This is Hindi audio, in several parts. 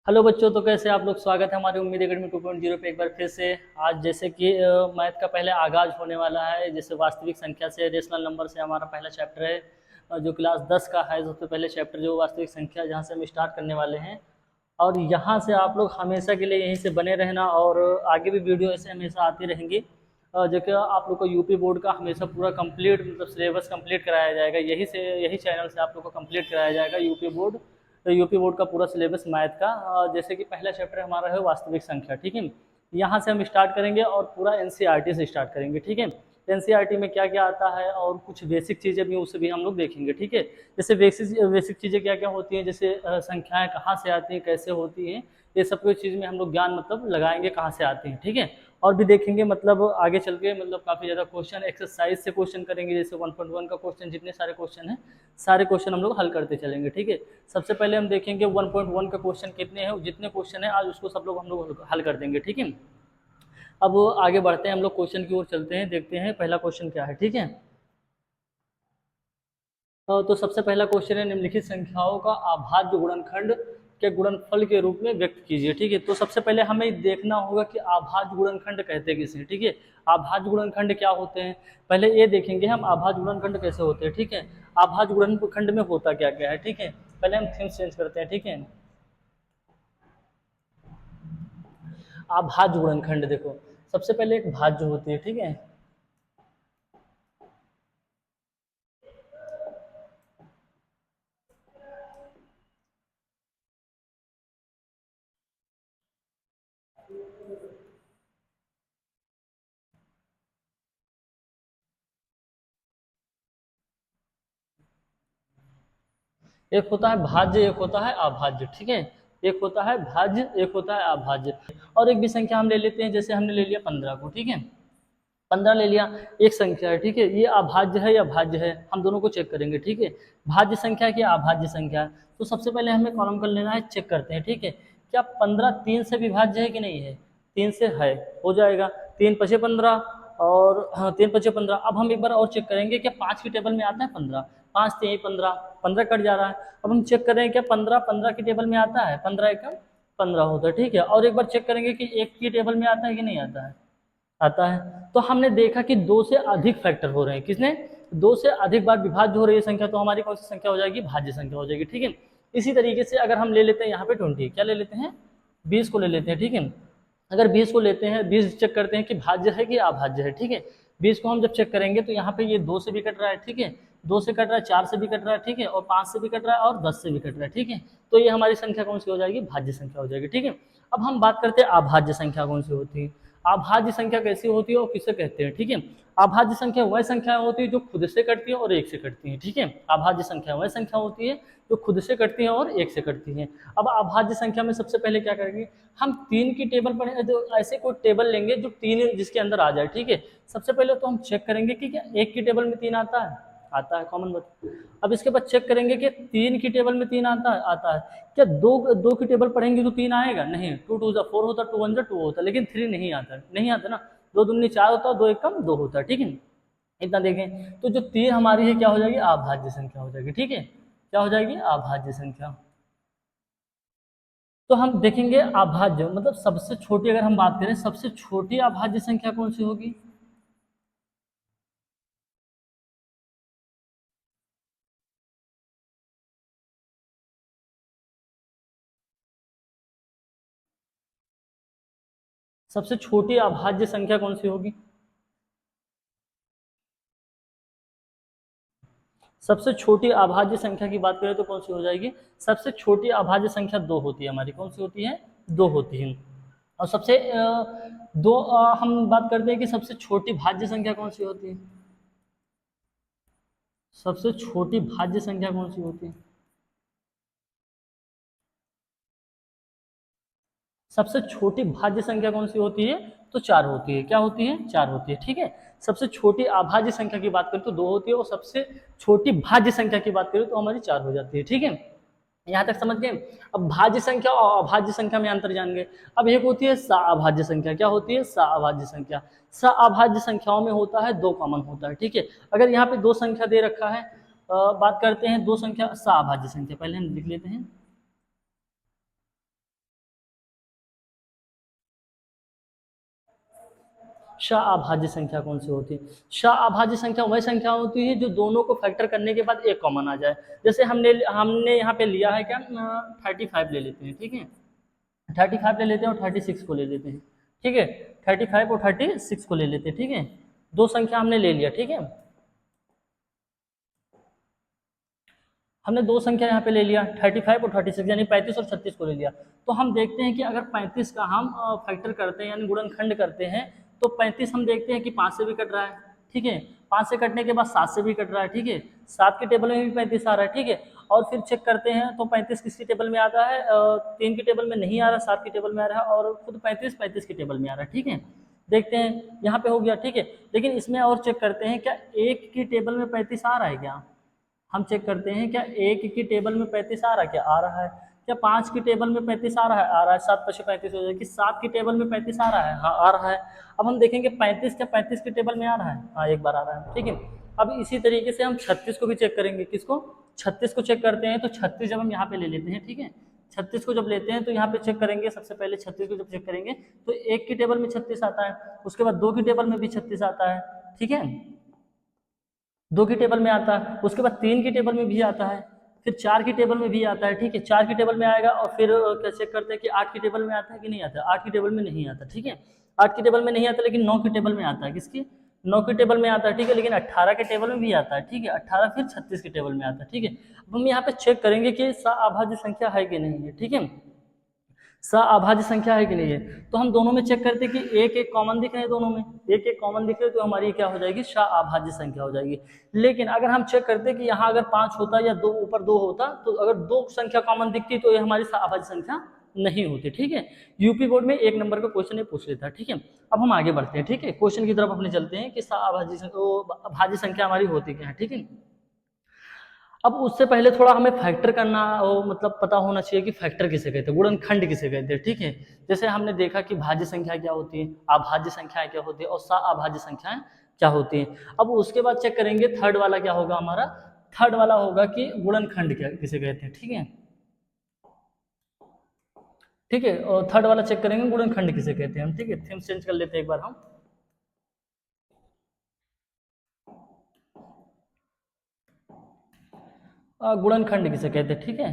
हेलो बच्चों, तो कैसे आप लोग। स्वागत है हमारी उम्मीद एकेडमी 2.0 पे एक बार फिर से। आज जैसे कि मैथ का पहले आगाज होने वाला है। जैसे वास्तविक संख्या से, रेशनल नंबर से हमारा पहला चैप्टर है, जो क्लास 10 का है। सबसे पहले चैप्टर जो वास्तविक संख्या, जहाँ से हम स्टार्ट करने वाले हैं। और यहाँ से आप लोग हमेशा के लिए यहीं से बने रहना, और आगे भी वीडियो ऐसे हमेशा आती रहेंगी। जो कि आप लोग को यूपी बोर्ड का हमेशा पूरा कंप्लीट, मतलब सिलेबस कंप्लीट कराया जाएगा। यही चैनल से आप लोग को कंप्लीट कराया जाएगा यूपी बोर्ड का पूरा सिलेबस मैथ का। जैसे कि पहला चैप्टर हमारा है वास्तविक संख्या, ठीक है। यहाँ से हम स्टार्ट करेंगे और पूरा एनसीईआरटी से स्टार्ट करेंगे, ठीक है। एनसीईआरटी में क्या क्या आता है और कुछ बेसिक चीज़ें भी, उसे भी हम लोग देखेंगे, ठीक है। जैसे बेसिक चीज़ें क्या क्या होती हैं, जैसे संख्याएं कहाँ से आती हैं, कैसे होती हैं, ये सब कुछ चीज़ में हम लोग ज्ञान मतलब लगाएंगे कहाँ से आती हैं, ठीक है। और भी देखेंगे, मतलब आगे चल के मतलब काफ़ी ज़्यादा क्वेश्चन एक्सरसाइज से क्वेश्चन करेंगे। जैसे 1.1 का क्वेश्चन, जितने सारे क्वेश्चन हैं सारे क्वेश्चन हम लोग हल करते चलेंगे, ठीक है। सबसे पहले हम देखेंगे 1.1 का क्वेश्चन कितने हैं, जितने क्वेश्चन है आज उसको सब लोग हम लोग हल कर देंगे, ठीक है। अब आगे बढ़ते हैं, हम लोग क्वेश्चन की ओर चलते हैं, देखते हैं पहला क्वेश्चन क्या है, ठीक है। तो सबसे पहला क्वेश्चन है, निम्नलिखित संख्याओं का अभाज्य गुणनखंड के गुणनफल के रूप में व्यक्त कीजिए, ठीक है। तो सबसे पहले हमें देखना होगा कि अभाज्य गुणनखंड कहते किसे, ठीक है। अभाज्य गुणनखंड क्या होते हैं, पहले ये देखेंगे हम अभाज्य गुणनखंड कैसे होते हैं, ठीक है। अभाज्य गुणनखंड में होता क्या क्या है, ठीक है। पहले हम थीम चेंज करते हैं, ठीक है। अभाज्य गुणनखंड देखो, सबसे पहले एक भाज्य होती है, ठीक है। एक होता है भाज्य, एक होता है अभाज्य, ठीक है। एक होता है भाज्य, एक होता है अभाज्य। और एक भी संख्या हम ले लेते हैं, जैसे हमने ले लिया 15 को, ठीक है। 15 ले लिया, एक संख्या है, ठीक है। ये अभाज्य है या भाज्य है, हम दोनों को चेक करेंगे, ठीक है। भाज्य संख्या है कि अभाज्य संख्या है, तो सबसे पहले हमें कॉलम कर लेना है, चेक करते हैं, ठीक है। क्या 15 3 से विभाज्य है कि नहीं है, 3 से है, हो जाएगा। 3 पचे 15, और हाँ 3 पचे 15। अब हम एक बार और चेक करेंगे, क्या 5 की टेबल में आता है 15, 5 3 15, 15 कट जा रहा है। अब हम चेक करें क्या 15 15 की टेबल में आता है, 15 एकम 15 होता है, ठीक है। और एक बार चेक करेंगे कि 1 की टेबल में आता है कि नहीं आता है, आता है। तो हमने देखा कि दो से अधिक फैक्टर हो रहे हैं, किसने, दो से अधिक बार विभाज्य हो रही है संख्या, तो हमारी कौन सी संख्या हो जाएगी, भाज्य संख्या हो जाएगी, ठीक है। इसी तरीके से अगर हम ले लेते हैं यहाँ पे 20, क्या ले लेते हैं, 20 को ले लेते हैं, ठीक है। अगर 20 को लेते हैं, 20 चेक करते हैं कि भाज्य है कि अभाज्य है, ठीक है। 20 को हम जब चेक करेंगे तो यहाँ पे ये 2 से भी कट रहा है, ठीक है। 2 से कट रहा है, 4 से भी कट रहा है, ठीक है। और 5 से भी कट रहा है, और 10 से भी कट रहा है, ठीक है। तो ये हमारी संख्या कौन सी हो जाएगी, भाज्य संख्या हो जाएगी, ठीक है। अब हम बात करते हैं अभाज्य संख्या कौन सी होती है। अभाज्य संख्या कैसी होती है और किसे कहते हैं, ठीक है। अभाज्य संख्या वह संख्या होती है जो खुद से कटती है और एक से कटती है, ठीक है। अभाज्य संख्या वह संख्या होती है जो खुद से कटती है और एक से कटती है। अब अभाज्य संख्या में सबसे पहले क्या करेंगे, हम 3 की टेबल पर जो ऐसे कोई टेबल लेंगे जो 3 जिसके अंदर आ जाए, ठीक है। सबसे पहले तो हम चेक करेंगे कि क्या 1 की टेबल में 3 आता है, आता है, कॉमन बात। अब इसके बाद चेक करेंगे कि 3 की टेबल में 3 आता है, आता है। क्या दो दो की टेबल पढ़ेंगे तो 3 आएगा, नहीं। 2 2 जा 4 होता, 2 1 जा 2 होता, लेकिन 3 नहीं आता, नहीं आता ना। 2 दूनी 4 होता, 2 एक कम 2 होता, ठीक है। इतना देखें तो जो 3 हमारी है क्या हो जाएगी, अभाज्य संख्या हो जाएगी, ठीक है। क्या हो जाएगी, अभाज्य संख्या। तो हम देखेंगे अभाज्य मतलब सबसे छोटी, अगर हम बात करें सबसे छोटी अभाज्य संख्या कौन सी होगी। सबसे छोटी अभाज्य संख्या कौन सी होगी, सबसे छोटी अभाज्य संख्या की बात करें तो कौन सी हो जाएगी, सबसे छोटी अभाज्य संख्या 2 होती है हमारी, कौन सी होती है, 2 होती है। और सबसे हम बात करते हैं कि सबसे छोटी भाज्य संख्या कौन सी होती है, सबसे छोटी भाज्य संख्या कौन सी होती है, सबसे छोटी भाज्य संख्या कौन सी होती है, तो 4 होती है, क्या होती है, 4 होती है, ठीक है। सबसे छोटी अभाज्य संख्या की बात करें तो 2 होती है, और सबसे छोटी भाज्य संख्या की बात करें तो हमारी 4 हो जाती है, ठीक है। यहाँ तक समझ गए। अब भाज्य संख्या और अभाज्य संख्या में अंतर जान गए। अब एक होती है अभाज्य संख्या, क्या होती है, अभाज्य संख्या। अभाज्य संख्याओं में होता है 2 कॉमन होता है, ठीक है। अगर यहाँ पे 2 संख्या दे रखा है, बात करते हैं 2 संख्या अभाज्य संख्या, पहले हम लिख लेते हैं शाह अभाज्य संख्या कौन सी होती है? शाह अभाज्य संख्या वह संख्या होती है जो दोनों को फैक्टर करने के बाद एक कॉमन आ जाए। जैसे हमने यहाँ पे लिया है क्या, 35 ले लेते हैं, ठीक है, 35 ले लेते हैं और 36 को ले लेते हैं, ठीक है, 35 और 36 को ले लेते हैं, ठीक है, दो संख्या हमने ले लिया, ठीक है, हमने दो संख्या यहाँ पे ले लिया 35 और 36, यानी 35 और 36 को ले लिया। तो हम देखते हैं कि अगर 35 का हम फैक्टर करते हैं यानी गुणनखंड करते हैं तो 35 हम देखते हैं कि 5 से भी कट रहा है, ठीक है, 5 से कटने के बाद 7 से भी कट रहा है, ठीक है, 7 के टेबल में भी 35 आ रहा है, ठीक है, और फिर चेक करते हैं तो 35 किसकी टेबल में आता है, 3 की टेबल में नहीं आ रहा, 7 की टेबल में आ रहा है, और खुद 35 की टेबल में आ रहा है, ठीक है, देखते हैं यहाँ पे हो गया, ठीक है। लेकिन इसमें और चेक करते हैं क्या एक की टेबल में 35 आ रहा है क्या, हम चेक करते हैं क्या एक की टेबल में 35 आ रहा है क्या, आ रहा है, क्या 5 की टेबल में 35 आ रहा है, आ रहा है, 7 + 35 हो जाएगी, 7 की टेबल में 35 आ रहा है, हाँ आ रहा है। अब हम देखेंगे 35 क्या 35 की टेबल में आ रहा है, हाँ एक बार आ रहा है, ठीक है। अब इसी तरीके से हम 36 को भी चेक करेंगे, किसको, 36 को चेक करते हैं, तो 36 जब हम यहाँ पे ले लेते हैं, ठीक है, 36 को जब लेते हैं तो यहाँ पे चेक करेंगे, सबसे पहले 36 को जब चेक करेंगे तो एक की टेबल में 36 आता है, उसके बाद 2 की टेबल में भी 36 आता है, ठीक है, 2 की टेबल में आता है, उसके बाद 3 की टेबल में भी आता है, फिर 4 की टेबल में भी आता है, ठीक है, 4 की टेबल में आएगा, और फिर क्या चेक करते हैं कि 8 की टेबल में आता है कि नहीं आता, 8 की टेबल में नहीं आता, ठीक है, 8 की टेबल में नहीं आता, लेकिन 9 की टेबल में आता है, किसकी, 9 की टेबल में आता है, ठीक है, लेकिन 18 के टेबल में भी आता है, ठीक है, 18 फिर 36 की टेबल में आता है, ठीक है। अब हम यहाँ पे चेक करेंगे कि अभाज्य संख्या है कि नहीं है, ठीक है, अभाज्य संख्या है कि नहीं है, तो हम दोनों में चेक करते हैं कि एक एक कॉमन दिख रहे हैं, दोनों में एक एक कॉमन दिख रहे हैं, तो हमारी क्या हो जाएगी, अभाज्य संख्या हो जाएगी। लेकिन अगर हम चेक करते हैं कि यहाँ अगर 5 होता या 2 ऊपर 2 होता, तो अगर 2 संख्या कॉमन दिखती तो ये हमारी अभाज्य संख्या नहीं होती, ठीक है। यूपी बोर्ड में 1 नंबर का क्वेश्चन ये पूछ लेता है, ठीक है। अब हम आगे बढ़ते हैं, ठीक है, क्वेश्चन की तरफ अपने चलते हैं कि अभाज्य संख्या हमारी होती क्या है, ठीक है। अब उससे पहले थोड़ा हमें फैक्टर करना मतलब पता होना चाहिए कि फैक्टर किसे कहते हैं, गुणनखंड किसे कहते हैं, ठीक है। जैसे हमने देखा कि भाज्य संख्या क्या होती है, अभाज्य संख्याएं क्या होती है और अभाज्य संख्याएं क्या होती है। अब उसके बाद चेक करेंगे थर्ड वाला क्या होगा हमारा, थर्ड वाला होगा कि गुणनखंड क्या किसे कहते हैं, ठीक है, ठीक है, और थर्ड वाला चेक करेंगे गुणनखंड किसे कहते हैं हम, ठीक है। थीम चेंज कर लेते हैं एक बार हम, गुणनखंड किसे कहते हैं, ठीक है।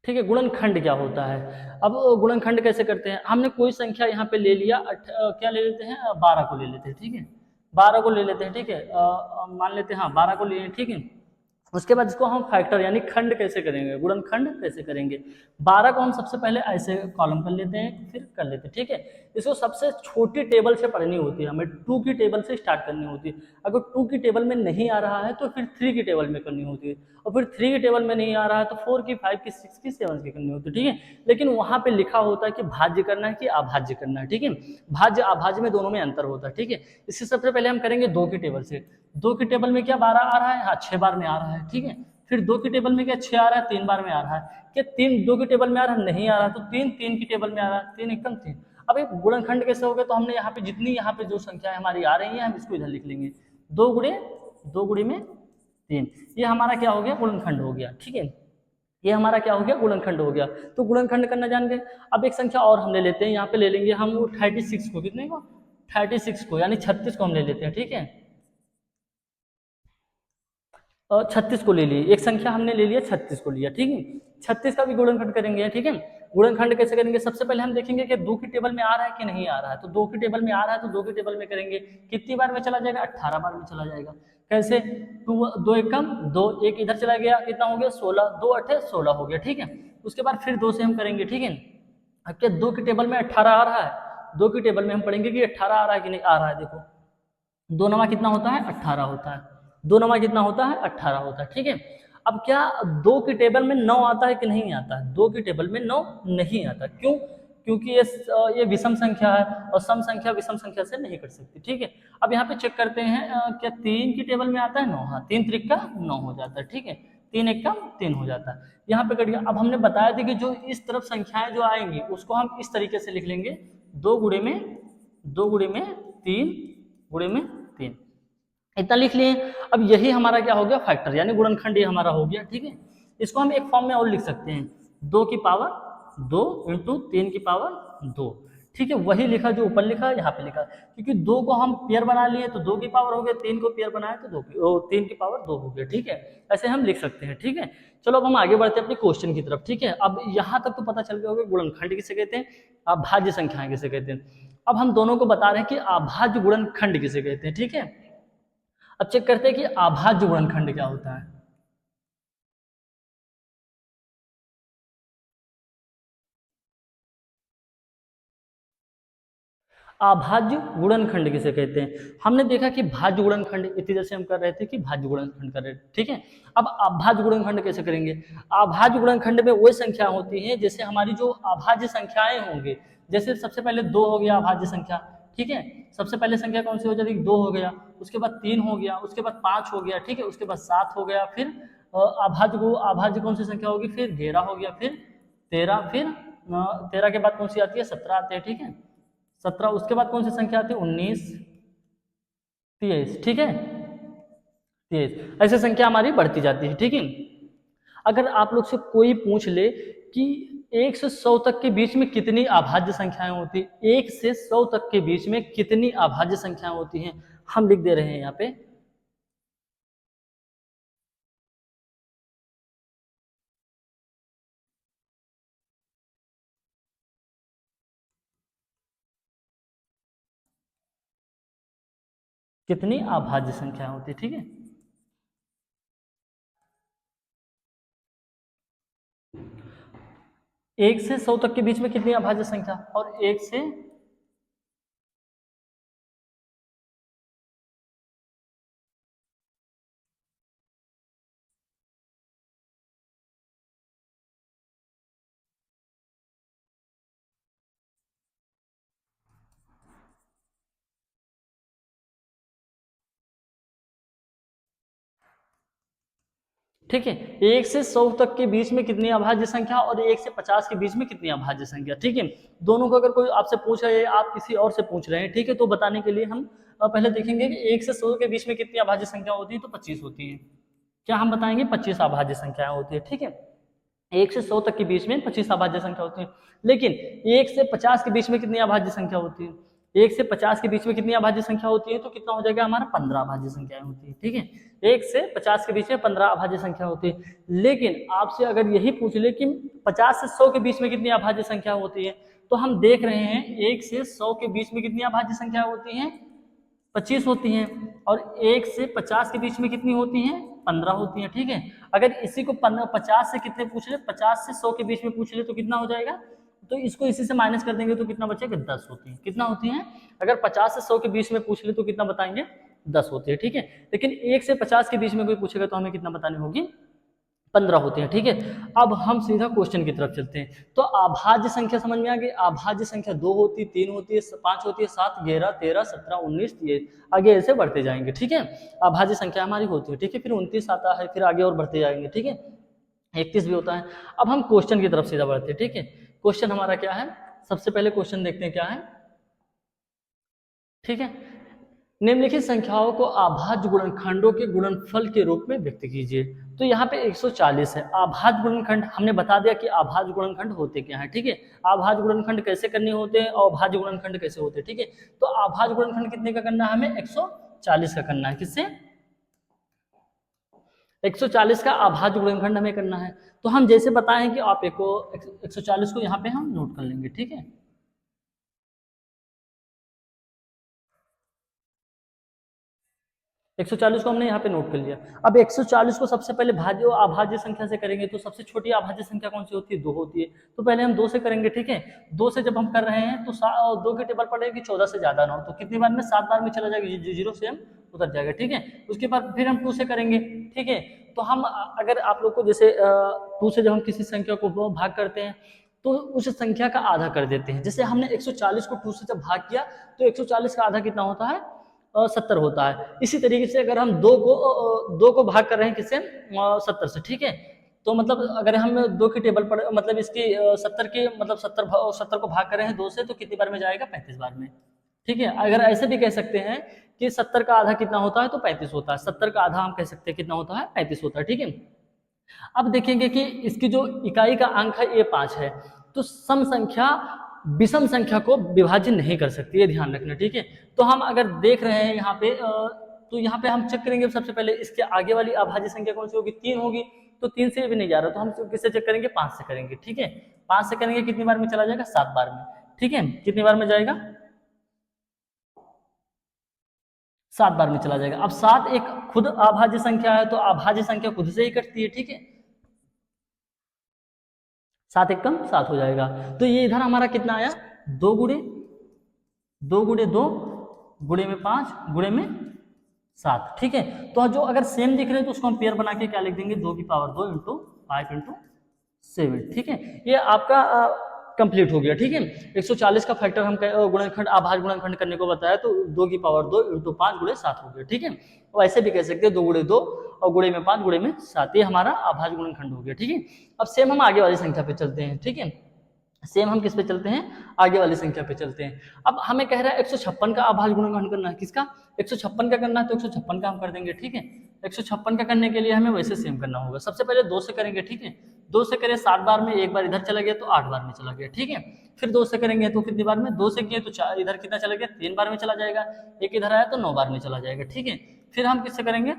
ठीक है, गुणनखंड क्या होता है। अब गुणनखंड कैसे करते हैं, हमने कोई संख्या यहाँ पे ले लिया, क्या ले लेते हैं, 12 को ले लेते हैं, ठीक है, 12 को ले लेते हैं, ठीक है, मान लेते हैं हाँ 12 को लिए, ठीक है। उसके बाद इसको हम फैक्टर यानी खंड कैसे करेंगे, गुणनखंड कैसे करेंगे। 12 को हम सबसे पहले ऐसे कॉलम कर लेते हैं, फिर कर लेते हैं, ठीक है। इसको सबसे छोटी टेबल से पढ़नी होती है, हमें 2 की टेबल से स्टार्ट करनी होती है। अगर 2 की टेबल में नहीं आ रहा है तो फिर 3 की टेबल में करनी होती है, और फिर 3 की टेबल में नहीं आ रहा है तो 4 की, 5 की, 6 की, 7 की करनी होती है, ठीक है। लेकिन वहाँ पे लिखा होता है कि भाज्य करना है कि अभाज्य करना है, ठीक है। भाज्य अभाज्य में दोनों में अंतर होता है, ठीक है। इससे सबसे पहले हम करेंगे 2 की टेबल से। 2 की टेबल में क्या 12 आ रहा है, हाँ 6 बार में आ रहा है, ठीक है। फिर 2 की टेबल में क्या 6 आ रहा है, 3 बार में आ रहा है, क्या 3 2 की टेबल में आ रहा है, नहीं आ रहा है, तो 3 की टेबल में आ रहा है, 3 एकम 3। अब एक गुणनखंड कैसे हो गया, तो हमने यहाँ पे जितनी यहाँ पे जो संख्या हमारी आ रही है हम इसको इधर लिख लेंगे, 2 गुणे में 3, ये हमारा क्या हो गया, गुणनखंड हो गया, ठीक है। ये हमारा क्या हो गया, गुणनखंड हो गया। तो गुणनखंड करना जान गए। अब एक संख्या और हम ले लेते हैं, यहाँ पे ले लेंगे हम 36 को, कितने को, 36 को, यानी 36 को हम ले लेते हैं, ठीक है। 36 को ले लिए, एक संख्या हमने ले लिया, 36 को लिया, ठीक है। 36 का भी गुणनखंड करेंगे, ठीक है। गुणनखंड कैसे करेंगे, सबसे पहले हम देखेंगे कि 2 की टेबल में आ रहा है कि नहीं आ रहा है, तो 2 की टेबल में आ रहा है तो 2 की टेबल में करेंगे, कितनी बार में चला जाएगा, 18 बार में चला जाएगा। कैसे, 2 एकम 2, एक इधर चला गया, कितना हो गया 16, 2 8 16 हो गया, ठीक है। उसके बाद फिर 2 से हम करेंगे, ठीक है। अब क्या 2 की टेबल में 18 आ रहा है, 2 की टेबल में हम पढ़ेंगे कि 18 आ रहा है कि नहीं आ रहा है, देखो 2 नमा कितना होता है, 18 होता है, 2 नमा कितना होता है, 18 होता है, ठीक है। अब क्या 2 की टेबल में 9 आता है कि नहीं आता है, 2 की टेबल में 9 नहीं आता, क्यों, क्योंकि ये विषम संख्या है और सम संख्या विषम संख्या से नहीं कट सकती, ठीक है। अब यहाँ पे चेक करते हैं क्या 3 की टेबल में आता है 9, हाँ 3 त्रिक का 9 हो जाता है, ठीक है, 3 एक का 3 हो जाता है, यहाँ पे कट गया। अब हमने बताया था कि जो इस तरफ संख्याएं जो आएंगी उसको हम इस तरीके से लिख लेंगे, 2 गुणे में 3 गुणे में 3, इतना लिख लिए। अब यही हमारा क्या हो गया, फैक्टर यानी गुणनखंड ये हमारा हो गया, ठीक है। इसको हम एक फॉर्म में और लिख सकते हैं, 2 की पावर 2 इंटू 3 की पावर 2, ठीक है। वही लिखा जो ऊपर लिखा यहाँ पे लिखा, क्योंकि 2 को हम पेयर बना लिए तो 2 की पावर हो गया, 3 को पेयर बनाए तो 3 की पावर 2 हो गया, ठीक है। ऐसे हम लिख सकते हैं, ठीक है। चलो अब हम आगे बढ़ते हैं अपने क्वेश्चन की तरफ, ठीक है। अब यहाँ तक तो पता चल गया होगा गुणनखंड किसे कहते हैं, अभाज्य संख्याएं किसे कहते हैं। अब हम दोनों को बता रहे हैं कि अभाज्य गुणनखंड किसे कहते हैं, ठीक है। अब चेक करते हैं कि अभाज्य गुणनखंड क्या होता है। अभाज्य गुणनखंड किसे कहते हैं। हमने देखा कि भाज्य गुणनखंड इतनी देर से हम कर रहे थे कि भाज्य गुणनखंड कर रहे थे, ठीक है। अब अभाज्य गुणनखंड कैसे करेंगे। अभाज्य गुणनखंड में वही संख्या होती है जैसे हमारी जो अभाज्य संख्याएं होंगे, जैसे सबसे पहले 2 हो गया अभाज्य संख्या, ठीक है। सबसे पहले संख्या कौन सी हो जाएगी, 2 हो गया, उसके बाद 3 हो गया, उसके बाद 5 हो गया, ठीक है, उसके बाद 7 हो गया, फिर अभाज्य कौन सी संख्या होगी, फिर 13 हो गया, फिर 13, फिर 13 के बाद कौन सी आती है, 17 आते हैं, ठीक है। 17, उसके बाद कौन सी संख्या आती है, 19, 23, ठीक है, 23। ऐसे संख्या हमारी बढ़ती जाती है, ठीक है। अगर आप लोग से कोई पूछ ले कि 1 से 100 तक के बीच में कितनी अभाज्य संख्याएं होती, 1 से 100 तक के बीच में कितनी अभाज्य संख्याएं होती हैं, हम लिख दे रहे हैं यहाँ पे कितनी अभाज्य संख्याएं होती, ठीक है। 1 से 100 तक के बीच में कितनी अभाज्य संख्या, और 1 से ठीक है, 1 से 100 तक के बीच में कितनी अभाज्य संख्या और 1 से 50 के बीच में कितनी अभाज्य संख्या, ठीक है। दोनों को अगर कोई आपसे पूछ रहा है, आप किसी और से पूछ रहे हैं, ठीक है, तो बताने के लिए हम पहले देखेंगे कि 1 से 100 के बीच में कितनी अभाज्य संख्या होती है, तो 25 होती है। क्या हम बताएंगे, 25 अभाज्य संख्याएं होती है, ठीक है। 1 से 100 तक के बीच में 25 अभाज्य संख्या होती है। लेकिन 1 से 50 के बीच में कितनी अभाज्य संख्या होती है, 1 से 50 के बीच में कितनी अभाज्य संख्या होती है, तो कितना हो जाएगा हमारा 15 अभाज्य संख्याएं होती है, ठीक है। 1 से 50 के बीच में 15 अभाज्य संख्या होती है। लेकिन आपसे अगर यही पूछ ले कि 50 से 100 के बीच में कितनी अभाज्य संख्या होती है, तो हम देख रहे हैं 1 से 100 के बीच में कितनी अभाज्य संख्या होती है, 25 होती हैं, और 1 से 50 के बीच में कितनी होती हैं, 15 होती हैं, ठीक है। अगर इसी को 50 से कितने पूछ ले, 50 से 100 के बीच में पूछ ले तो कितना हो जाएगा, तो इसको इसी से माइनस कर देंगे तो कितना बचेगा, 10 होती है। कितना होती हैं, अगर 50 से 100 के बीच में पूछ ले तो कितना बताएंगे, 10 होती है, ठीक है। लेकिन 1 से 50 के बीच में कोई पूछेगा तो हमें कितना बतानी होगी, 15 होती है, ठीक है। अब हम सीधा क्वेश्चन की तरफ चलते हैं। तो अभाज्य संख्या समझ में आ गई, अभाज्य संख्या 2 होती है, 3 होती है, 5 होती है, 7, 11, 13, 17, 19, 23, आगे ऐसे बढ़ते जाएंगे, ठीक है। अभाज्य संख्या हमारी होती है, ठीक है। फिर 29 आता है, फिर आगे और बढ़ते जाएंगे, ठीक है। 31 भी होता है। अब हम क्वेश्चन की तरफ सीधा बढ़ते हैं, ठीक है। क्वेश्चन हमारा क्या है, सबसे पहले क्वेश्चन देखते हैं क्या है, ठीक है। निम्नलिखित संख्याओं को अभाज्य गुणनखंडों के गुणनफल के रूप में व्यक्त कीजिए। तो यहाँ पे 140 है। अभाज्य गुणनखंड हमने बता दिया कि अभाज्य गुणनखंड होते क्या हैं, ठीक है। अभाज्य गुणनखंड कैसे करने होते हैं और अभाज्य गुणनखंड कैसे होते हैं, ठीक है। तो अभाज्य गुणनखंड कितने का करना है, हमें 140 का करना है। किससे, 140 का अभाज्य गुणनखंड हमें करना है। तो हम जैसे बताएं कि आप 140 को यहाँ पे हम नोट कर लेंगे, ठीक है। 140 को हमने यहाँ पे नोट कर लिया। अब 140 को सबसे पहले भाज्य और अभाज्य संख्या से करेंगे, तो सबसे छोटी अभाज्य संख्या कौन सी होती है, 2 होती है। तो पहले हम 2 से करेंगे, ठीक है। 2 से जब हम कर रहे हैं तो 2 की टेबल पड़ेगी 14 से ज्यादा ना हो, तो कितनी बार में, 7 बार में चला जाएगा, 0 से हम उतर जाएगा, ठीक है। उसके बाद फिर हम 2 से करेंगे, ठीक है। तो हम अगर आप लोग को जैसे 2 से जब हम किसी संख्या को भाग करते हैं तो उस संख्या का आधा कर देते हैं। जैसे हमने 140 को 2 से जब भाग किया तो 140 का आधा कितना होता है, 70 होता है। इसी तरीके से अगर हम 2 को भाग कर रहे हैं किससे, 70 से, ठीक है। तो मतलब अगर हम 2 की टेबल पर मतलब इसकी 70 के मतलब 70 को भाग कर रहे हैं 2 से, तो कितनी बार में जाएगा, 35 बार में, ठीक है। अगर ऐसे भी कह सकते हैं कि 70 का आधा कितना होता है, तो 35 होता है। 70 का आधा हम कह सकते हैं कितना होता है, 35 होता है, ठीक है। अब देखेंगे कि इसकी जो इकाई का अंक है ये 5 है। तो सम संख्या विषम संख्या को विभाजित नहीं कर सकती, ये ध्यान रखना, ठीक है। तो हम अगर देख रहे हैं यहाँ पे तो यहाँ पे हम चेक करेंगे सबसे पहले इसके आगे वाली अभाज्य संख्या कौन सी होगी, 3 होगी, तो 3 से भी नहीं जा रहा, तो हम किससे चेक करेंगे, 5 से करेंगे, ठीक है। 5 से करेंगे, कितनी बार में चला जाएगा, 7 बार में, ठीक है। कितनी बार में जाएगा, 7 बार में चला जाएगा। अब 7 एक खुद अभाज्य संख्या है, तो अभाज्य संख्या खुद से ही कटती है, ठीक है। 7 एक कम 7 हो जाएगा, तो ये इधर हमारा कितना आया, 2 गुणे 2 गुणे 2 गुणे में 5 गुणे में 7, ठीक है। तो जो अगर सेम दिख रहे हैं तो उसको हम पेयर बना के क्या लिख देंगे, 2 की पावर 2 इंटू 5 इंटू 7, ठीक है। ये आपका कंप्लीट हो गया, ठीक है। 140 का फैक्टर हम गुणनखंड अभाज्य गुणनखंड करने को बताया, तो 2 की पावर 2 इंटू 5 गुणे 7 हो गया, ठीक है। तो ऐसे भी कह सकते हैं 2 गुणे 2 और गुणे में 5 गुणे में 7, ये हमारा अभाज्य गुणनखंड हो गया, ठीक है। अब सेम हम आगे वाली संख्या पे चलते हैं, ठीक है। सेम हम किस पे चलते हैं, आगे वाली संख्या पे चलते हैं। अब हमें कह रहा है 156 का अभाज्य गुणनखंड करना है, किसका, 156 का करना है, तो 156 का हम कर देंगे, ठीक है। 156 का करने के लिए हमें वैसे सेम करना होगा, सबसे पहले 2 से करेंगे, ठीक है। 2 से करें 7 बार में, एक बार इधर चला गया तो 8 बार में चला गया, ठीक है। फिर 2 से करेंगे तो कितनी बार में, 2 से किए तो 4, इधर कितना चला गया, 3 बार में चला जाएगा, एक इधर आया तो 9 बार में चला जाएगा, ठीक है। फिर हम किससे करेंगे,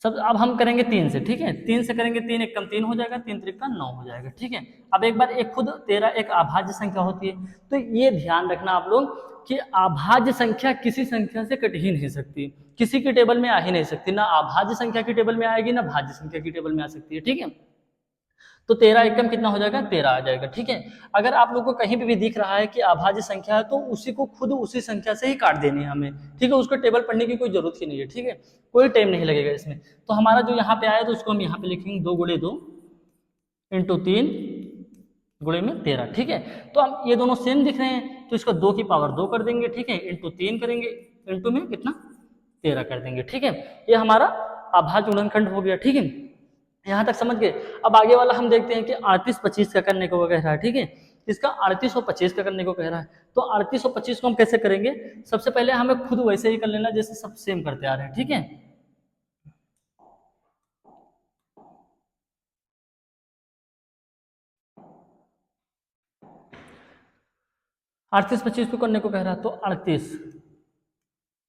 सब अब हम करेंगे 3 से, ठीक है। 3 से करेंगे, 3 एक कम 3 हो जाएगा, 3 त्रिका 9 हो जाएगा, ठीक है। अब एक बार एक खुद 13 एक अभाज्य संख्या होती है, तो ये ध्यान रखना आप लोग कि अभाज्य संख्या किसी संख्या से कट ही नहीं सकती, किसी की टेबल में आ ही नहीं सकती, ना अभाज्य संख्या की टेबल में आएगी, ना भाज्य संख्या की टेबल में आ सकती है, ठीक है। तो 13 एकम कितना हो जाएगा, 13 आ जाएगा, ठीक है। अगर आप लोग को कहीं भी दिख रहा है कि अभाज्य संख्या है, तो उसी को खुद उसी संख्या से ही काट देनी है हमें, ठीक है। उसको टेबल पढ़ने की कोई जरूरत ही नहीं है, ठीक है, कोई टाइम नहीं लगेगा इसमें। तो हमारा जो यहाँ पे आया तो उसको हम यहाँ पे लिखेंगे 2 गुणे 2 इंटू 3 गुणे में 13, ठीक है। तो हम ये दोनों सेम दिख रहे हैं, तो इसका 2 की पावर 2 कर देंगे, ठीक है, इंटू 3 करेंगे, इंटू में कितना 13 कर देंगे, ठीक है। ये हमारा अभाज्य गुणनखंड हो गया, ठीक है। यहाँ तक समझ गए। अब आगे वाला हम देखते हैं कि 38 25 का करने को कह रहा है, ठीक है। इसका 38 और 25 का करने को कह रहा है, तो 38 और 25 को हम कैसे करेंगे, सबसे पहले हमें खुद वैसे ही कर लेना जैसे सब सेम करते आ रहे हैं, ठीक है। 38 25 को करने को कह रहा है, तो 38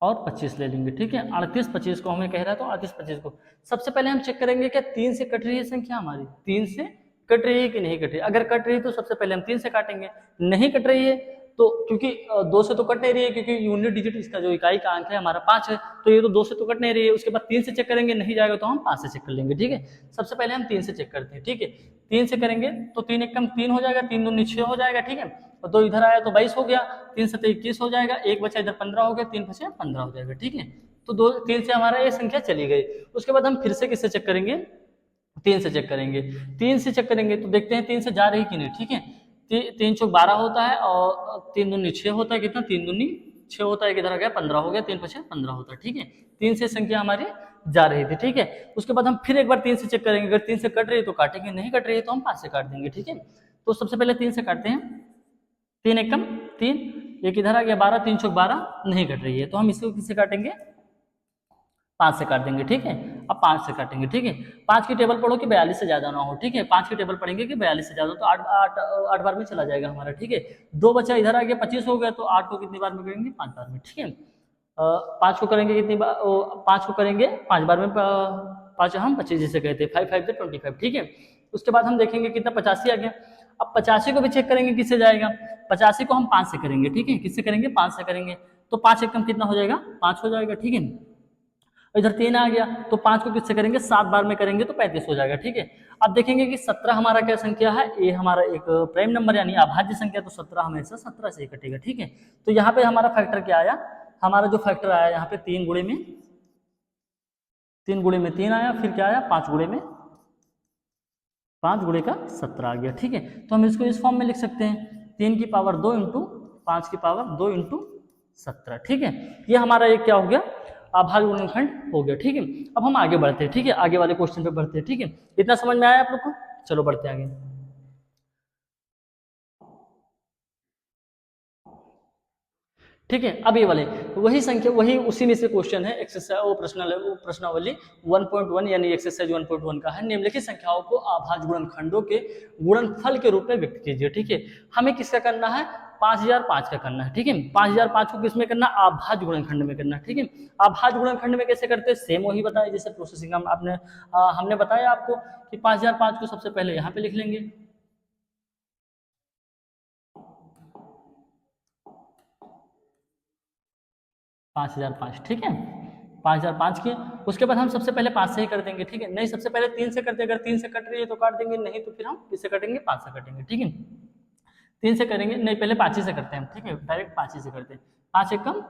और 25 ले लेंगे, ठीक है। 38 25 को हमें कह रहा है, तो 38 25 को सबसे पहले हम चेक करेंगे क्या 3 से कट रही है संख्या हमारी, 3 से कट रही है कि नहीं कट रही है। अगर कट रही है तो सबसे पहले हम 3 से काटेंगे, नहीं कट रही है तो क्योंकि 2 से तो कट नहीं रही है, क्योंकि यूनिट डिजिट इसका जो इकाई का अंक है हमारा 5 है, तो ये तो 2 से तो कट नहीं रही है। उसके बाद 3 से चेक करेंगे, नहीं जाएगा तो हम 5 से चेक कर लेंगे, ठीक है। सबसे पहले हम 3 से चेक करते हैं, ठीक है। 3 से करेंगे तो 3 एक कम 3 हो जाएगा, 3 दूनी 6 हो जाएगा, ठीक है। और 2 इधर आया तो 22 हो गया, 3 से 21 हो जाएगा, एक बचा इधर 15 हो गया, 3 बचे 15 हो जाएगा, ठीक है। तो 2 3 से हमारा ये संख्या चली गई। उसके बाद हम फिर से किससे चेक करेंगे, 3 से चेक करेंगे। 3 से चेक करेंगे तो देखते हैं 3 से जा रही कि नहीं, ठीक है। 3 चौक 12 होता है और 3 दूनी 6 होता है, कितना 3 दूनी 6 होता है, किधर आ गया 15 हो गया, 3 पचे 15 होता है, ठीक है। 3 से संख्या हमारी जा रही थी, ठीक है। उसके बाद हम फिर एक बार 3 से चेक करेंगे, अगर 3 से कट रही है तो काटेंगे, नहीं कट रही है तो हम 5 से काट देंगे, ठीक है। तो सबसे पहले 3 से काटते हैं, 3 एकम 3, एक इधर आ गया 12, 3 चौक 12 नहीं कट रही है, तो हम इसको किससे काटेंगे, 5 से काट देंगे, ठीक है। अब 5 से काटेंगे, ठीक है। 5 की टेबल पढ़ो कि 42 से ज्यादा ना हो, ठीक है। 5 की टेबल पढ़ेंगे कि 42 से ज्यादा, तो 8 बार में चला जाएगा हमारा, ठीक है। 2 बचा इधर आ गया 25 हो गया, तो 8 को कितनी बार में करेंगे, 5 बार में, ठीक है। 5 को करेंगे कितनी बार, 5 को करेंगे 5 बार में, 5 हम 25 जिसे कहते हैं, 5 5 25, ठीक है। उसके बाद हम देखेंगे कितना 85 आ गया। अब 85 को भी चेक करेंगे किससे जाएगा, 85 को हम 5 से करेंगे, ठीक है। किससे करेंगे, 5 से करेंगे, तो 5 एकम कितना हो जाएगा, 5 हो जाएगा, ठीक है। इधर 3 आ गया, तो 5 को किससे करेंगे, 7 बार में करेंगे तो 35 हो जाएगा, ठीक है। अब देखेंगे कि 17 हमारा क्या संख्या है, ये हमारा एक प्राइम नंबर यानी अभाज्य संख्या, तो 17 हमेशा 17 से ही कटेगा, ठीक है। तो यहाँ पे हमारा फैक्टर क्या आया, हमारा जो फैक्टर आया यहाँ पे 3 गुणे में 3 आया, फिर क्या आया 5 गुणे में 5 गुणे का 17 आ गया, ठीक है। तो हम इसको इस फॉर्म में लिख सकते हैं, 3 की पावर 2 इंटू 5 की पावर 2 इंटू 17, ठीक है। ये हमारा एक क्या हो गया, अभाज्य गुणनखंड हो गया, ठीक है। अब हम आगे बढ़ते हैं, ठीक है, आगे वाले क्वेश्चन पे बढ़ते हैं, ठीक है। इतना समझ में आया आप लोग को, चलो बढ़ते हैं आगे। ठीक है। अब ये वाले वही संख्या, वही उसी में से क्वेश्चन है, एक्सरसाइज वो प्रश्नावली 1.1 यानी एक्सरसाइज 1.1 का है। निम्नलिखित संख्याओं को अभाज्य गुणनखंडों के गुणनफल के रूप में व्यक्त कीजिए। ठीक है, हमें किसका करना है, 5005 का करना है। ठीक है, 5005 को किसमें करना, अभाज्य गुणनखंड में करना है। ठीक है, अभाज्य गुणनखंड में कैसे करते हैं, सेम वही बताया जैसे प्रोसेसिंग हमने बताया आपको कि 5005 को सबसे पहले यहाँ पे लिख लेंगे, 5005। ठीक है, 5005 के उसके बाद हम सबसे पहले 5 से ही कर देंगे। ठीक है, नहीं सबसे पहले 3 से करते, अगर 3 से कट रही है तो काट देंगे, नहीं तो फिर हम किससे कटेंगे, 5 से कटेंगे। ठीक है, 3 से करेंगे, नहीं पहले 5 ही से करते हैं। ठीक है, डायरेक्ट 5 ही से करते हैं, 5 एकम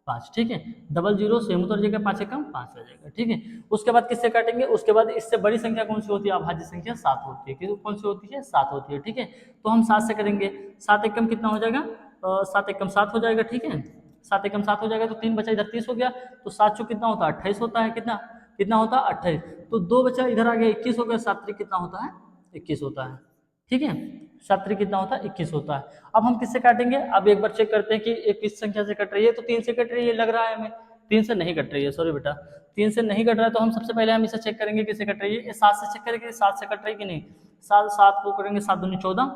5। ठीक है, डबल जीरो सेम उतर जाएगा, 5 एकम 5 हो जाएगा। ठीक है, उसके बाद किससे काटेंगे, उसके बाद इससे बड़ी संख्या कौन सी होती है, अभाज्य संख्या 7 होती है। कौन सी होती है, 7 होती है। ठीक है, तो हम 7 से करेंगे, 7 एकम कितना हो जाएगा, 7 एकम 7 हो जाएगा। ठीक है, 7 एकम 7 हो जाएगा, तो 3 बचा इधर 30 हो गया, तो 7 चौक कितना होता है, 28 होता है। कितना कितना होता है, 28। तो 2 बचा इधर आ गया, 21 हो गया, 7 त्रिक कितना होता है, 21 होता है। ठीक है, 7 त्रिक कितना होता है, 21 होता है। अब हम किससे काटेंगे, अब एक बार चेक करते हैं कि एक किस संख्या से कट रही है, तो 3 से कट रही है लग रहा है हमें, 3 से नहीं कट रही है, सॉरी बेटा 3 से नहीं कट रहा है, तो हम सबसे पहले हम इसे चेक करेंगे किससे कट रही है, 7 से चेक करेंगे 7 से कट रही है कि नहीं। 7 को करेंगे, 7 दूनी 14,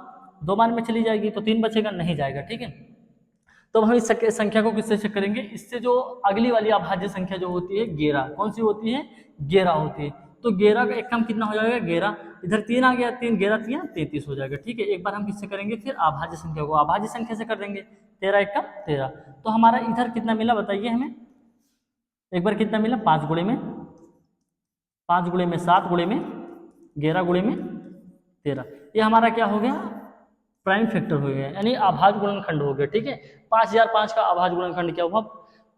2 बार में चली जाएगी, तो 3 बचेगा, नहीं जाएगा। ठीक है, तो हम इस संख्या को किससे चेक करेंगे, इससे जो अगली वाली अभाज्य संख्या जो होती है 11, कौन सी होती है, 11 होती है। तो 11 का एक कम कितना हो जाएगा, 11 इधर 3 आ गया, 3 11 3 33 हो जाएगा। ठीक है, एक बार हम किससे करेंगे, फिर अभाज्य संख्या को अभाज्य संख्या से कर देंगे, 13 एक कम 13। तो हमारा इधर कितना मिला बताइए हमें, एक बार कितना मिला, 5 गुणे में 5 गुणे में 7 गुणे में 11 गुणे में 13, ये हमारा क्या हो गया, प्राइम फैक्टर हो गया, यानी अभाज्य गुणनखंड हो गया। ठीक है, 5005 का अभाज्य गुणनखंड क्या हुआ,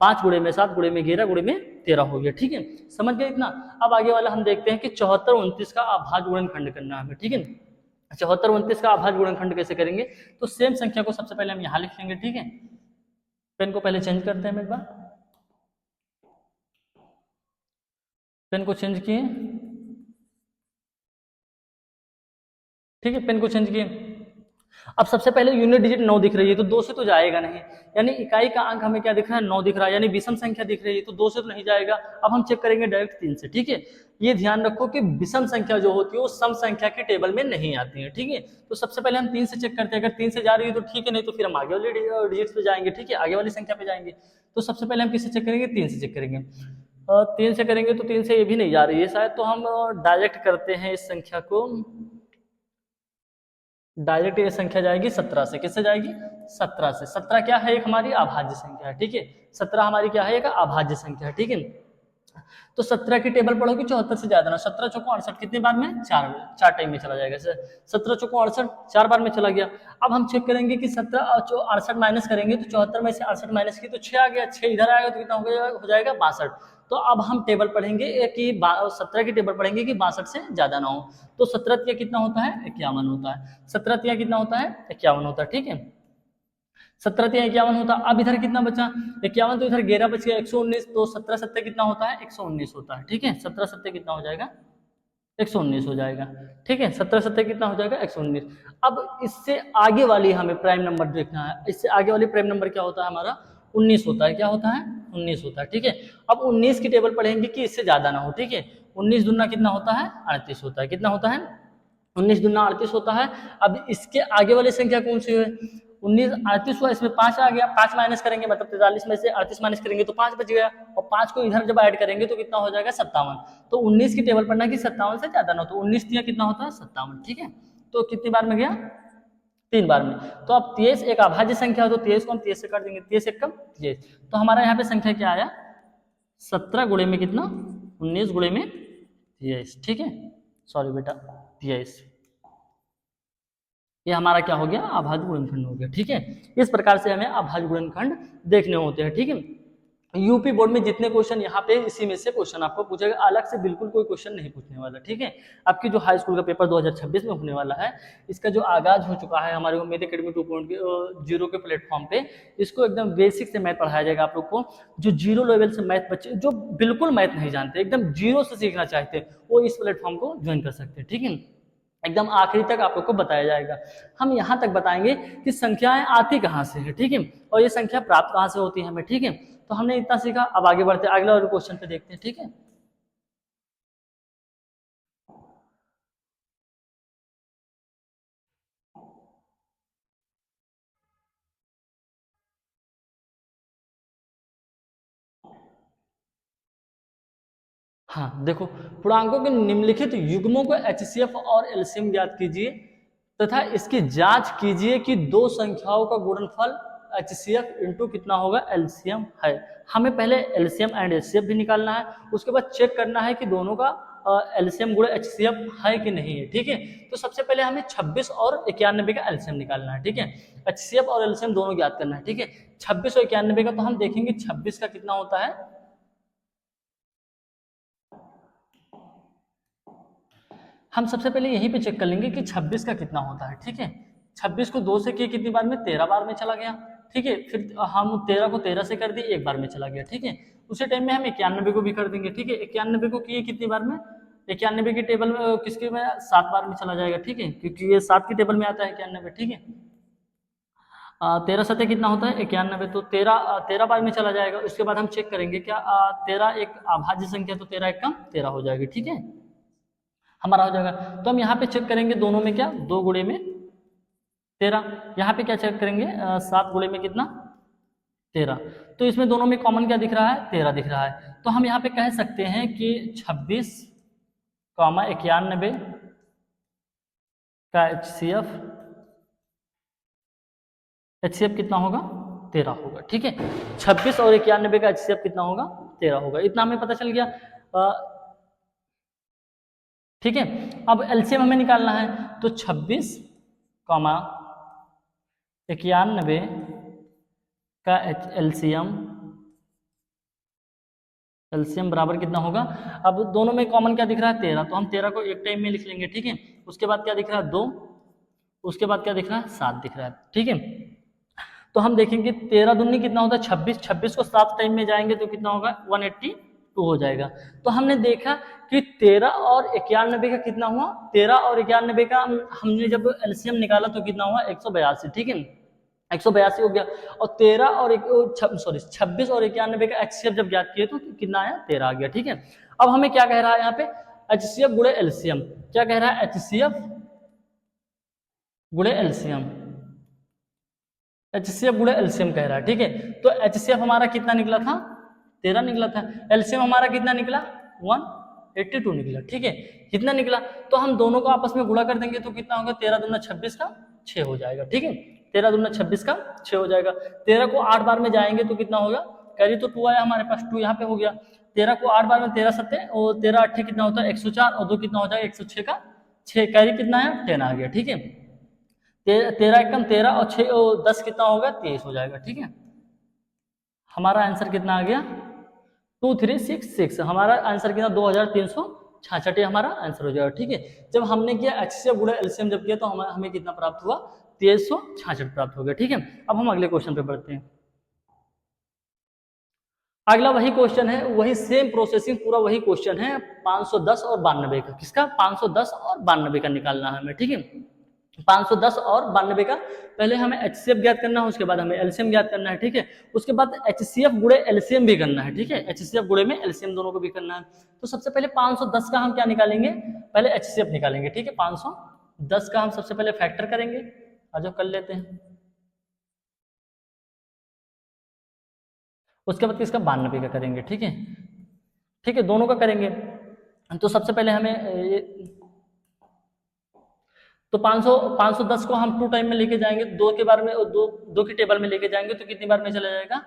5 गुणे में 7 गुणे में 11 गुणे में 13 हो गया। ठीक है, समझ गए इतना। अब आगे वाला हम देखते हैं कि 74 29 का अभाज्य गुणनखंड करना है हमें। ठीक है, 74 29 का अभाज्य गुणनखंड कैसे करेंगे, तो सेम संख्या को सबसे पहले हम यहाँ लिख लेंगे। ठीक है, पेन को पहले चेंज करते हैं हम एक बार, पेन को चेंज किए। ठीक है, पेन को चेंज किए। अब सबसे पहले यूनिट डिजिट 9 दिख रही है, तो 2 से तो जाएगा नहीं, यानी इकाई का अंक हमें क्या दिख रहा है, 9 दिख रहा है, यानी विषम संख्या दिख रही है, तो 2 से तो नहीं जाएगा। अब हम चेक करेंगे डायरेक्ट 3 से। ठीक है, ये ध्यान रखो कि विषम संख्या जो होती है वो सम संख्या के टेबल में नहीं आती है। ठीक है, तो सबसे पहले हम 3 से चेक करते हैं, अगर 3 से जा रही है तो ठीक है, नहीं तो फिर हम आगे वाले डिजिट पे जाएंगे। ठीक है, आगे वाली संख्या पे जाएंगे। तो सबसे पहले हम किससे चेक करेंगे, 3 से चेक करेंगे। 3 से करेंगे तो 3 से ये भी नहीं जा रही है शायद, तो हम डायरेक्ट करते हैं इस संख्या को, डायरेक्ट ये संख्या जाएगी 17 से, किससे जाएगी, 17 से। 17 क्या है, एक हमारी अभाज्य संख्या है। ठीक है, 17 हमारी क्या है, एक अभाज्य संख्या है। ठीक है, तो 17 की टेबल पढ़ोगे 74 से ज्यादा ना, 17 चौको 68 कितने बार में, 4 टाइम में चला जाएगा। 17 चौको 68 4 बार में चला गया। अब हम चेक करेंगे कि 17 68 माइनस करेंगे तो 74 में से 68 माइनस की तो 6 आ गया, 6 इधर आएगा तो कितना हो जाएगा 62। तो अब हम टेबल पढ़ेंगे कि 17 की टेबल पढ़ेंगे कि 62 से ज्यादा ना हो। तो 17 तिया कितना होता है, 51 होता है। 17 तिया कितना होता है, 51 होता है। ठीक है, 17 तिया 51 होता है। अब इधर कितना बचा, 51, तो इधर 11 बच गया, 119, तो 17 सत्ते कितना होता है, 119 होता है। ठीक है, 17 सत्ते कितना हो जाएगा, 119 हो जाएगा। ठीक है, 17 सत्ते कितना हो जाएगा, 119। अब इससे आगे वाली हमें प्राइम नंबर देखना है, इससे आगे वाली प्राइम नंबर क्या होता है हमारा, 19 होता है। क्या होता है, 19 होता है। ठीक है, अब 19 की टेबल पढ़ेंगे कि इससे ज्यादा ना हो। ठीक है, 19 दुना कितना होता है, 38 होता है। कितना होता है, 19 दुना 38 होता है। अब इसके आगे वाली संख्या कौन सी है, 19 38 हुआ, इसमें 5 आ गया, 5 माइनस करेंगे मतलब 43 में से 38 माइनस करेंगे तो 5 बच गया, और 5 को इधर जब ऐड करेंगे तो कितना हो जाएगा 57। तो 19 की टेबल पढ़ना कि 57 से ज्यादा ना हो, तो 19 दिया कितना होता है 57। ठीक है, तो कितनी बार में गया, 3 बार में। तो अब 23 एक अभाज्य संख्या हो, तो 23 को हम 23 से काट देंगे, 23 एक कम 23। तो हमारा यहाँ पे संख्या क्या आया, 17 गुणे में कितना, 19 गुणे में 23। ठीक है, सॉरी बेटा 23, ये हमारा क्या हो गया, अभाज्य गुणनखंड हो गया। ठीक है, इस प्रकार से हमें अभाज्य गुणनखंड देखने होते हैं। ठीक है, यूपी बोर्ड में जितने क्वेश्चन यहाँ पे इसी में से क्वेश्चन आपको पूछेगा, अलग से बिल्कुल कोई क्वेश्चन नहीं पूछने वाला। ठीक है, आपकी जो हाई स्कूल का पेपर 2026 में होने वाला है, इसका जो आगाज हो चुका है हमारे मेथ एकेडमी 2.0 के प्लेटफॉर्म पे, इसको एकदम बेसिक से मैथ पढ़ाया जाएगा आप लोग को। जो जीरो लेवल से मैथ बच्चे जो बिल्कुल मैथ नहीं जानते, एकदम जीरो से सीखना चाहते, वो इस प्लेटफॉर्म को ज्वाइन कर सकते हैं। ठीक है, एकदम आखिरी तक आप लोग को बताया जाएगा। हम यहाँ तक बताएंगे कि संख्याएं आती कहाँ से है, ठीक है, और ये संख्या प्राप्त कहाँ से होती है हमें, ठीक है। तो हमने इतना सीखा, अब आगे बढ़ते हैं अगला क्वेश्चन पे देखते हैं, ठीक है। हाँ देखो, पूर्णांकों के निम्नलिखित युग्मों को एचसीएफ और एलसीएम ज्ञात कीजिए तथा इसकी जांच कीजिए कि दो संख्याओं का गुणनफल एचसीएफ इंटू कितना होगा एलसीएम है। हमें पहले एलसीएम एंड एचसीएफ भी निकालना है, उसके बाद चेक करना है कि दोनों का एलसीएम गुणे एचसीएफ है कि नहीं है, ठीक है। तो सबसे पहले हमें 26 और 91 का एलसीएम निकालना है, ठीक है। एचसीएफ और एलसीएम दोनों ज्ञात करना है, ठीक है। 26 और 91 का तो हम देखेंगे 26 का कितना होता है, हम सबसे पहले यहीं पे चेक कर लेंगे कि 26 का कितना होता है, ठीक है। 26 को 2 से किए कितनी बार में, 13 बार में चला गया, ठीक है। फिर हम 13 को 13 से कर दिए, एक बार में चला गया, ठीक है। उसी टाइम में हम 91 को भी कर देंगे, ठीक है। 91 को किए कितनी बार में, 91 की टेबल में किसके में 7 बार में चला जाएगा, ठीक है, क्योंकि ये 7 की टेबल में आता है 91, ठीक है। 13 सतह कितना होता है 91, तो 13 बार में चला जाएगा। उसके बाद हम चेक करेंगे क्या 13 एक अभाज्य संख्या, तो 13 एक कम 13 हो जाएगी, ठीक है, हमारा हो जाएगा। तो हम यहाँ पे चेक करेंगे दोनों में क्या, 2 गुणे में 13, यहाँ पे क्या चेक करेंगे 7 गुणे में कितना 13, तो इसमें दोनों में कॉमन क्या दिख रहा है 13 दिख रहा है। तो हम यहाँ पे कह सकते हैं कि 26, 91 का एचसीएफ कितना होगा 13 होगा, ठीक है। 26 और 91 का एचसीएफ कितना होगा 13 होगा, इतना हमें पता चल गया, ठीक है। अब एलसीएम हमें निकालना है, तो 26, 91 का एलसीएम बराबर कितना होगा। अब दोनों में कॉमन क्या दिख रहा है 13, तो हम 13 को एक टाइम में लिख लेंगे, ठीक है। उसके बाद क्या दिख रहा है 2, उसके बाद क्या दिख रहा है 7 दिख रहा है, ठीक है। तो हम देखेंगे 13 दूनी कितना होता है 26, 26 को 7 टाइम में जाएंगे तो कितना होगा 182 हो जाएगा। तो हमने देखा कि 13 और 91 का कितना हुआ, 13 और 91 का हमने जब एलसीएम निकाला तो कितना हुआ 182, ठीक है, 182 हो गया। और 13 और 26 और 91 का एचसीएफ जब ज्ञात किए तो कितना आया 13 आ गया, ठीक है। अब हमें क्या कह रहा है यहाँ पे एचसीएफ गुणे एलसीएम, क्या कह रहा है एचसीएफ गुणे एलसीएम, एचसीएफ गुणे एलसीएम कह रहा है, ठीक है। तो एचसीएफ हमारा कितना निकला था 13 निकला था, एलसीएम हमारा कितना निकला 182 निकला, ठीक है, कितना निकला। तो हम दोनों को आपस में गुणा कर देंगे तो कितना होगा 13 दूना 26 का 6 हो जाएगा, ठीक है, 13 दूना 26 का 6 हो जाएगा। 13 को 8 बार में जाएंगे तो कितना होगा, कैरी तो 2 आया हमारे पास, 2 यहाँ पे हो गया। 13 को 8 बार में 13 सत्ते और 13 8 कितना होता है 104 और 2 कितना हो जाएगा 106 का 6, कैरी कितना है 10 आ गया, ठीक है। 13 एकम 13 और 6 और 10 कितना होगा 23 हो जाएगा, ठीक है। हमारा आंसर कितना आ गया 2366, हमारा आंसर कितना 2366 हमारा आंसर हो जाएगा, ठीक है। जब हमने किया एचसीएफ गुणा एलसीएम जब किया तो हमें कितना प्राप्त हुआ 2366 प्राप्त हो गया, ठीक है। अब हम अगले क्वेश्चन पे बढ़ते हैं। अगला वही क्वेश्चन है, वही सेम प्रोसेसिंग, पूरा वही क्वेश्चन है 510 और 92 का, किसका 510 और 92 का निकालना है हमें, ठीक है। 510 और 92 का पहले हमें एचसीएफ ज्ञात करना है, उसके बाद हमें एलसीएम ज्ञात करना है, ठीक है। उसके बाद एचसीएफ गुणे एलसीएम भी करना है, ठीक है, एचसीएफ गुणे में एलसीएम दोनों को भी करना है। तो सबसे पहले 510 का हम क्या निकालेंगे, पहले एचसीएफ निकालेंगे, ठीक है। 510 का हम सबसे पहले फैक्टर करेंगे, आज कर लेते हैं। उसके बाद किसका 92 का करेंगे, ठीक है, ठीक है, दोनों का करेंगे। तो सबसे पहले हमें तो 510 को हम 2 टाइम में लेके जाएंगे, 2 के बार में दो की टेबल में लेके जाएंगे तो कितनी बार में चला जाएगा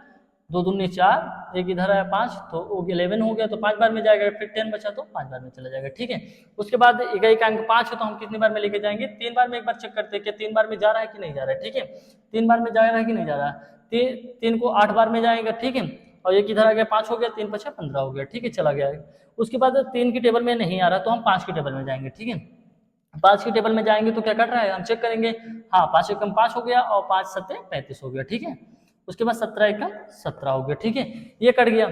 2 दूनी 4, एक इधर आया 5 तो 11 हो गया, तो 5 बार में जाएगा, फिर 10 बचा तो 5 बार में चला जाएगा, ठीक है। उसके बाद एक अंक 5 है तो हम कितनी बार में लेके जाएंगे 3 बार में, एक बार चेक करते हैं कि 3 बार में जा रहा है कि नहीं जा रहा है, ठीक है, 3 बार में जा रहा है कि नहीं जा रहा है। 3 को 8 बार में जाएगा, ठीक है, और एक इधर आ गया 5 हो गया, 3 5 15 हो गया, ठीक है, चला गया। उसके बाद 3 की टेबल में नहीं आ रहा तो हम 5 की टेबल में जाएंगे, ठीक है। 5 की टेबल में जाएंगे तो क्या कट रहा है हम चेक करेंगे, हाँ 5 एकम 5 हो गया और 5 सत्ते 35 हो गया, ठीक है। उसके बाद 17 एकम 17 हो गया, ठीक है, ये कट गया।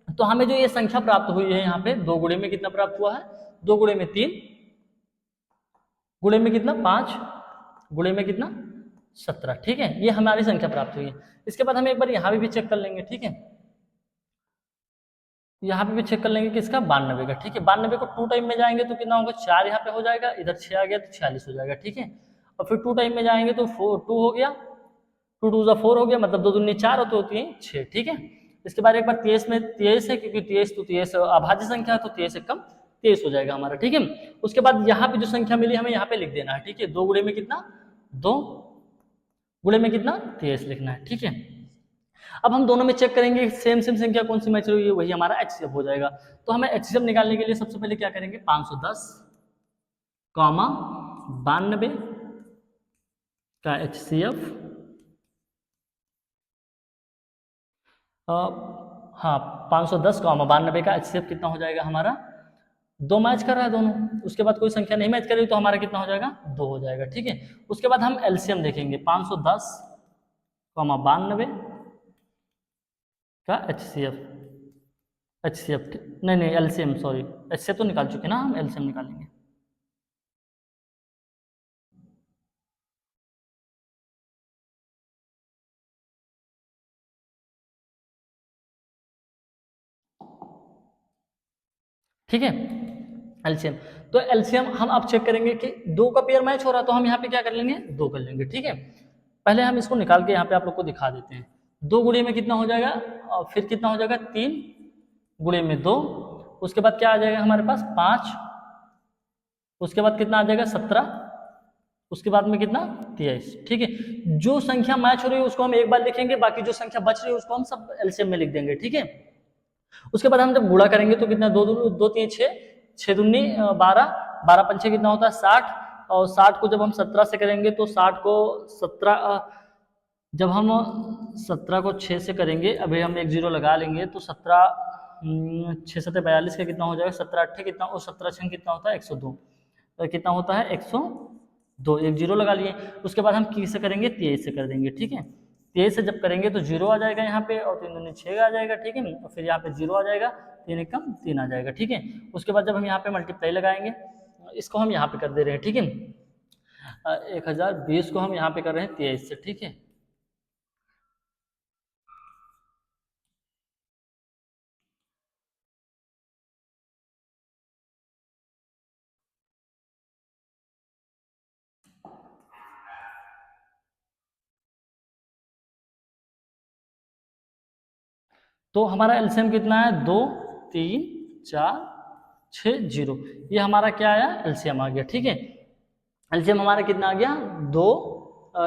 तो हमें जो ये संख्या प्राप्त हुई है यहाँ पे 2 गुणे में कितना प्राप्त हुआ है 2 गुणे में 3, गुणे में कितना 5, गुणे में कितना 17, ठीक है, ये हमारी संख्या प्राप्त हुई है। इसके बाद हम एक बार यहाँ भी चेक कर लेंगे, ठीक है, यहाँ पे भी चेक कर लेंगे किसका 92 का, ठीक है। 92 को 2 टाइम में जाएंगे तो कितना होगा 4 यहाँ पे हो जाएगा, इधर 6 आ गया तो 46 हो जाएगा, ठीक है। और फिर 2 टाइम में जाएंगे तो 2 हो गया, 2 2 4 हो गया, मतलब 2 दूनी 4 होती होती है 6, ठीक है। इसके बाद एक बार 23 में 23 है, क्योंकि 23 तो 23 अभाज्य संख्या है, तो 23 से कम 23 हो जाएगा हमारा, ठीक है। उसके बाद यहाँ पे जो संख्या मिली हमें यहाँ पे लिख देना है, ठीक है। 2 गुणे में कितना 2, गुणे में कितना 23 लिखना है, ठीक है। अब हम दोनों में चेक करेंगे सेम सेम संख्या कौन सी मैच हुई है, वही हमारा एचसीएफ हो जाएगा। तो हमें एचसीएफ निकालने के लिए सबसे पहले क्या करेंगे, 510 कॉमा 92 का एचसीएफ, हाँ 510 कॉमा 92 का एचसीएफ कितना हो जाएगा हमारा, 2 मैच कर रहा है दोनों। उसके बाद कोई संख्या नहीं मैच करेगी तो हमारा कितना हो जाएगा 2 हो जाएगा, ठीक है। उसके बाद हम एलसीएम देखेंगे, 510 कॉमा 92 का एचसीएफ, एचसीएफ नहीं एलसीएम, सॉरी एचसीएफ तो निकाल चुके ना, हम एलसीएम निकालेंगे। ठीक है, एलसीएम। तो एलसीएम हम अब चेक करेंगे कि 2 का पेयर मैच हो रहा है, तो हम यहाँ पे क्या कर लेंगे 2 कर लेंगे, ठीक है। पहले हम इसको निकाल के यहाँ पे आप लोग को दिखा देते हैं। 2 गुणे में कितना हो जाएगा, और फिर कितना हो जाएगा 3 गुणे में 2, उसके बाद क्या आ जाएगा हमारे पास 5, उसके बाद कितना आ जाएगा 17, उसके बाद में कितना 23, ठीक है। जो संख्या मैच हो रही है उसको हम एक बार लिखेंगे, बाकी जो संख्या बच रही है उसको हम सब एलसीएम में लिख देंगे, ठीक है। उसके बाद हम जब गुणा करेंगे तो कितना 2 2 3 6, 6 दूनी 12, 12 पंचे कितना होता है 60, और 60 को जब हम 17 से करेंगे तो 60 को 17, जब हम 17 को 6 से करेंगे, अभी हम एक जीरो लगा लेंगे तो 17 6 7 42 का कितना हो जाएगा, 17 8 कितना, और 17 6 कितना होता है 102, तो कितना होता है 102, एक जीरो लगा लिए। उसके बाद हम किससे करेंगे 23 से कर देंगे, ठीक है। 23 से जब करेंगे तो जीरो आ जाएगा यहाँ पे, और 3 दूनी 6 आ जाएगा, ठीक है। और फिर यहाँ पे जीरो आ जाएगा, 3 एक कम 3 आ जाएगा, ठीक है। उसके बाद जब हम यहाँ पे मल्टीप्लाई लगाएंगे, इसको हम यहाँ पे कर दे रहे हैं, ठीक है। 1020 को हम यहाँ पे कर रहे हैं 23 से, ठीक है। तो हमारा एलसीएम कितना है 2 3 4 6 0, ये हमारा क्या आया एलसीएम आ गया, ठीक है। एलसीएम हमारा कितना आ गया 2,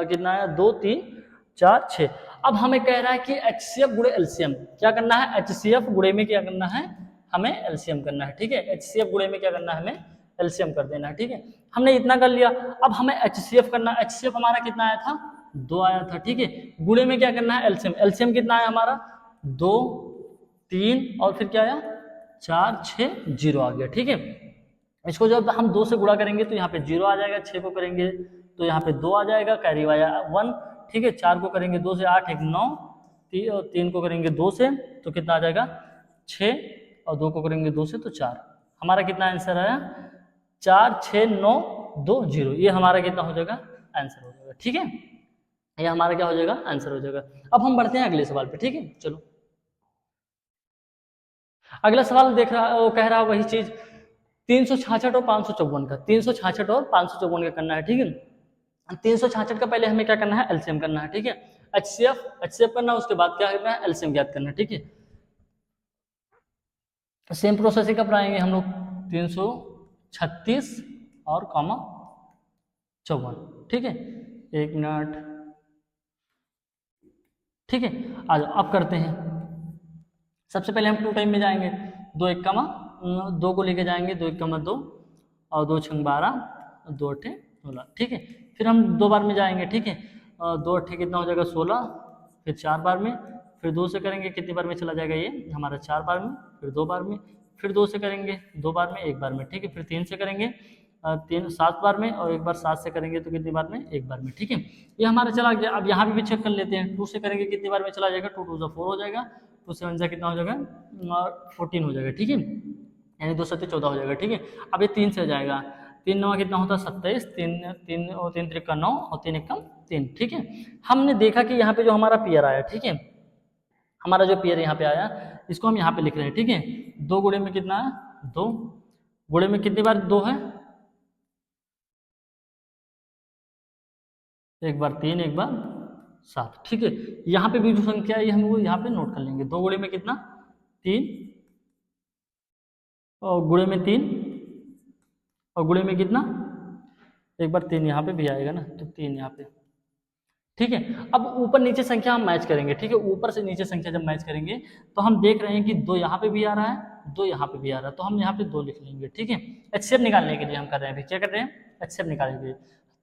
कितना आया 2 3 4 6। अब हमें कह रहा है कि एचसीएफ गुणे एलसीएम क्या करना है, एचसीएफ गुणे में क्या करना है हमें एलसीएम करना है, ठीक है। एचसीएफ गुणे में क्या करना है हमें एलसीएम कर देना है, ठीक है। हमने इतना कर लिया, अब हमें एचसीएफ करना, एचसीएफ हमारा कितना आया था 2 आया था, ठीक है। गुणे में क्या करना है एलसीएम, एलसीएम कितना आया हमारा 2 3 और फिर क्या आया 4 6 0 आ गया, ठीक है। इसको जब हम 2 से गुणा करेंगे तो यहाँ पे 0 आ जाएगा, 6 को करेंगे तो यहाँ पे 2 आ जाएगा, कैरी आया 1, ठीक है। 4 को करेंगे 2 से 8 1 9, 3 को करेंगे 2 से तो कितना आ जाएगा 6, और 2 को करेंगे 2 से तो 4। हमारा कितना आंसर आया 4 6 9 2 0, ये हमारा कितना हो जाएगा आंसर हो जाएगा, ठीक है। ये हमारा क्या हो जाएगा आंसर हो जाएगा। अब हम बढ़ते हैं अगले सवाल पे, ठीक है। चलो अगला सवाल देख रहा, वो कह रहा वही चीज 366 और 554 का, 366 और 554 का करना है, ठीक है। 366 का पहले हमें क्या करना है एलसीएम करना है, ठीक है। एचसीएफ करना है, उसके बाद क्या करना है एलसीएम ज्ञात करना है, ठीक है। सेम प्रोसेस ही कब आएंगे हम लोग 336 और कॉमा 54, ठीक है। 1 मिनट, ठीक है। आ जाओ अब करते हैं। सबसे पहले हम 2 टाइम में जाएंगे, 2 1 कमा 2 को लेके जाएंगे, 2 1 कमा 2 और 2 6 12 2 8 16, ठीक है। फिर हम 2 बार में जाएंगे, ठीक है। 2 8 कितना हो जाएगा 16, फिर 4 बार में, फिर 2 से करेंगे कितनी बार में चला जाएगा ये हमारा 4 बार में, फिर 2 बार में, फिर 2 से करेंगे 2 बार में 1 बार में, ठीक है। फिर 3 से करेंगे 7 बार में, और एक बार 7 से करेंगे तो कितनी बार में 1 बार में, ठीक है। ये हमारा चला गया। अब यहाँ भी चेक कर लेते हैं, 2 से करेंगे कितनी बार में चला जाएगा, 2 2 4 हो जाएगा, 2 7 जा कितना हो जाएगा 14 हो जाएगा, ठीक है। यानी 2 7 14 हो जाएगा, ठीक है। अब ये 3 से जाएगा, 3 9 कितना होता है 27, 3 3 और 3 3 9 और 3 1 3, ठीक है। हमने देखा कि यहाँ पे जो हमारा पेयर आया, ठीक है, हमारा जो पेयर यहाँ पे आया इसको हम यहाँ पे लिख रहे हैं, ठीक है। 2 गुणे में कितना है 2, गुणे में कितनी बार 2 है, एक बार 3 एक बार 7, ठीक है। यहाँ पे भी जो संख्या है ये हम यहाँ पे नोट कर लेंगे। 2 गुणे में कितना 3 और गुणे में 3 और गुणे में कितना, एक बार 3 यहाँ पे भी आएगा ना, तो 3 यहाँ पे, ठीक है। अब ऊपर नीचे संख्या हम मैच करेंगे, ठीक है। ऊपर से नीचे संख्या जब मैच करेंगे तो हम देख रहे हैं कि 2 यहाँ पे भी आ रहा है, 2 यहाँ पे भी आ रहा है, तो हम यहाँ पे 2 लिख लेंगे, ठीक है। एचसीएफ निकालने के लिए हम कर रहे हैं अभी, क्या कर रहे हैं, एचसीएफ निकालने के लिए।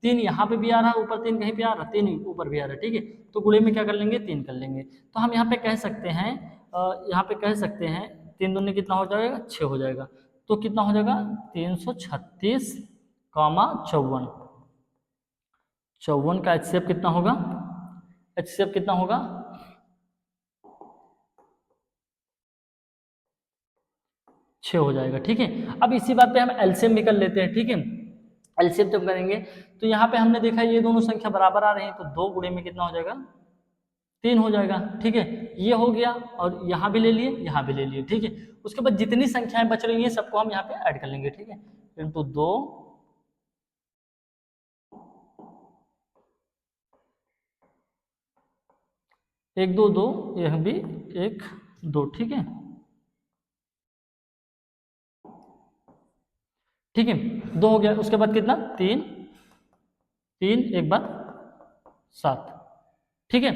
3 यहाँ पे भी आ रहा है, ऊपर 3 कहीं पे आ रहा है, 3 ऊपर भी आ रहा है, ठीक है। तो गुणे में क्या कर लेंगे 3 कर लेंगे। तो हम यहाँ पे कह सकते हैं, यहाँ पे कह सकते हैं 3 दूनी कितना हो जाएगा 6 हो जाएगा। तो कितना हो जाएगा 336, 54, 54 का एचसीएफ कितना होगा, एचसीएफ कितना होगा 6 हो जाएगा, ठीक है। अब इसी बात पे हम एलसीएम भी कर लेते हैं, ठीक है। एलसीएम जब करेंगे तो यहाँ पे हमने देखा ये दोनों संख्या बराबर आ रही है, तो 2 गुणे में कितना हो जाएगा 3 हो जाएगा, ठीक है। ये हो गया और यहाँ भी ले लिए, यहाँ भी ले लिए, ठीक है। उसके बाद जितनी संख्याएं बच रही हैं सबको हम यहाँ पे ऐड कर लेंगे, ठीक है। इंटू 2 1 2 2, यह भी 1 2, ठीक है, ठीक है। 2 हो गया, उसके बाद कितना 3 3 एक बार 7, ठीक है।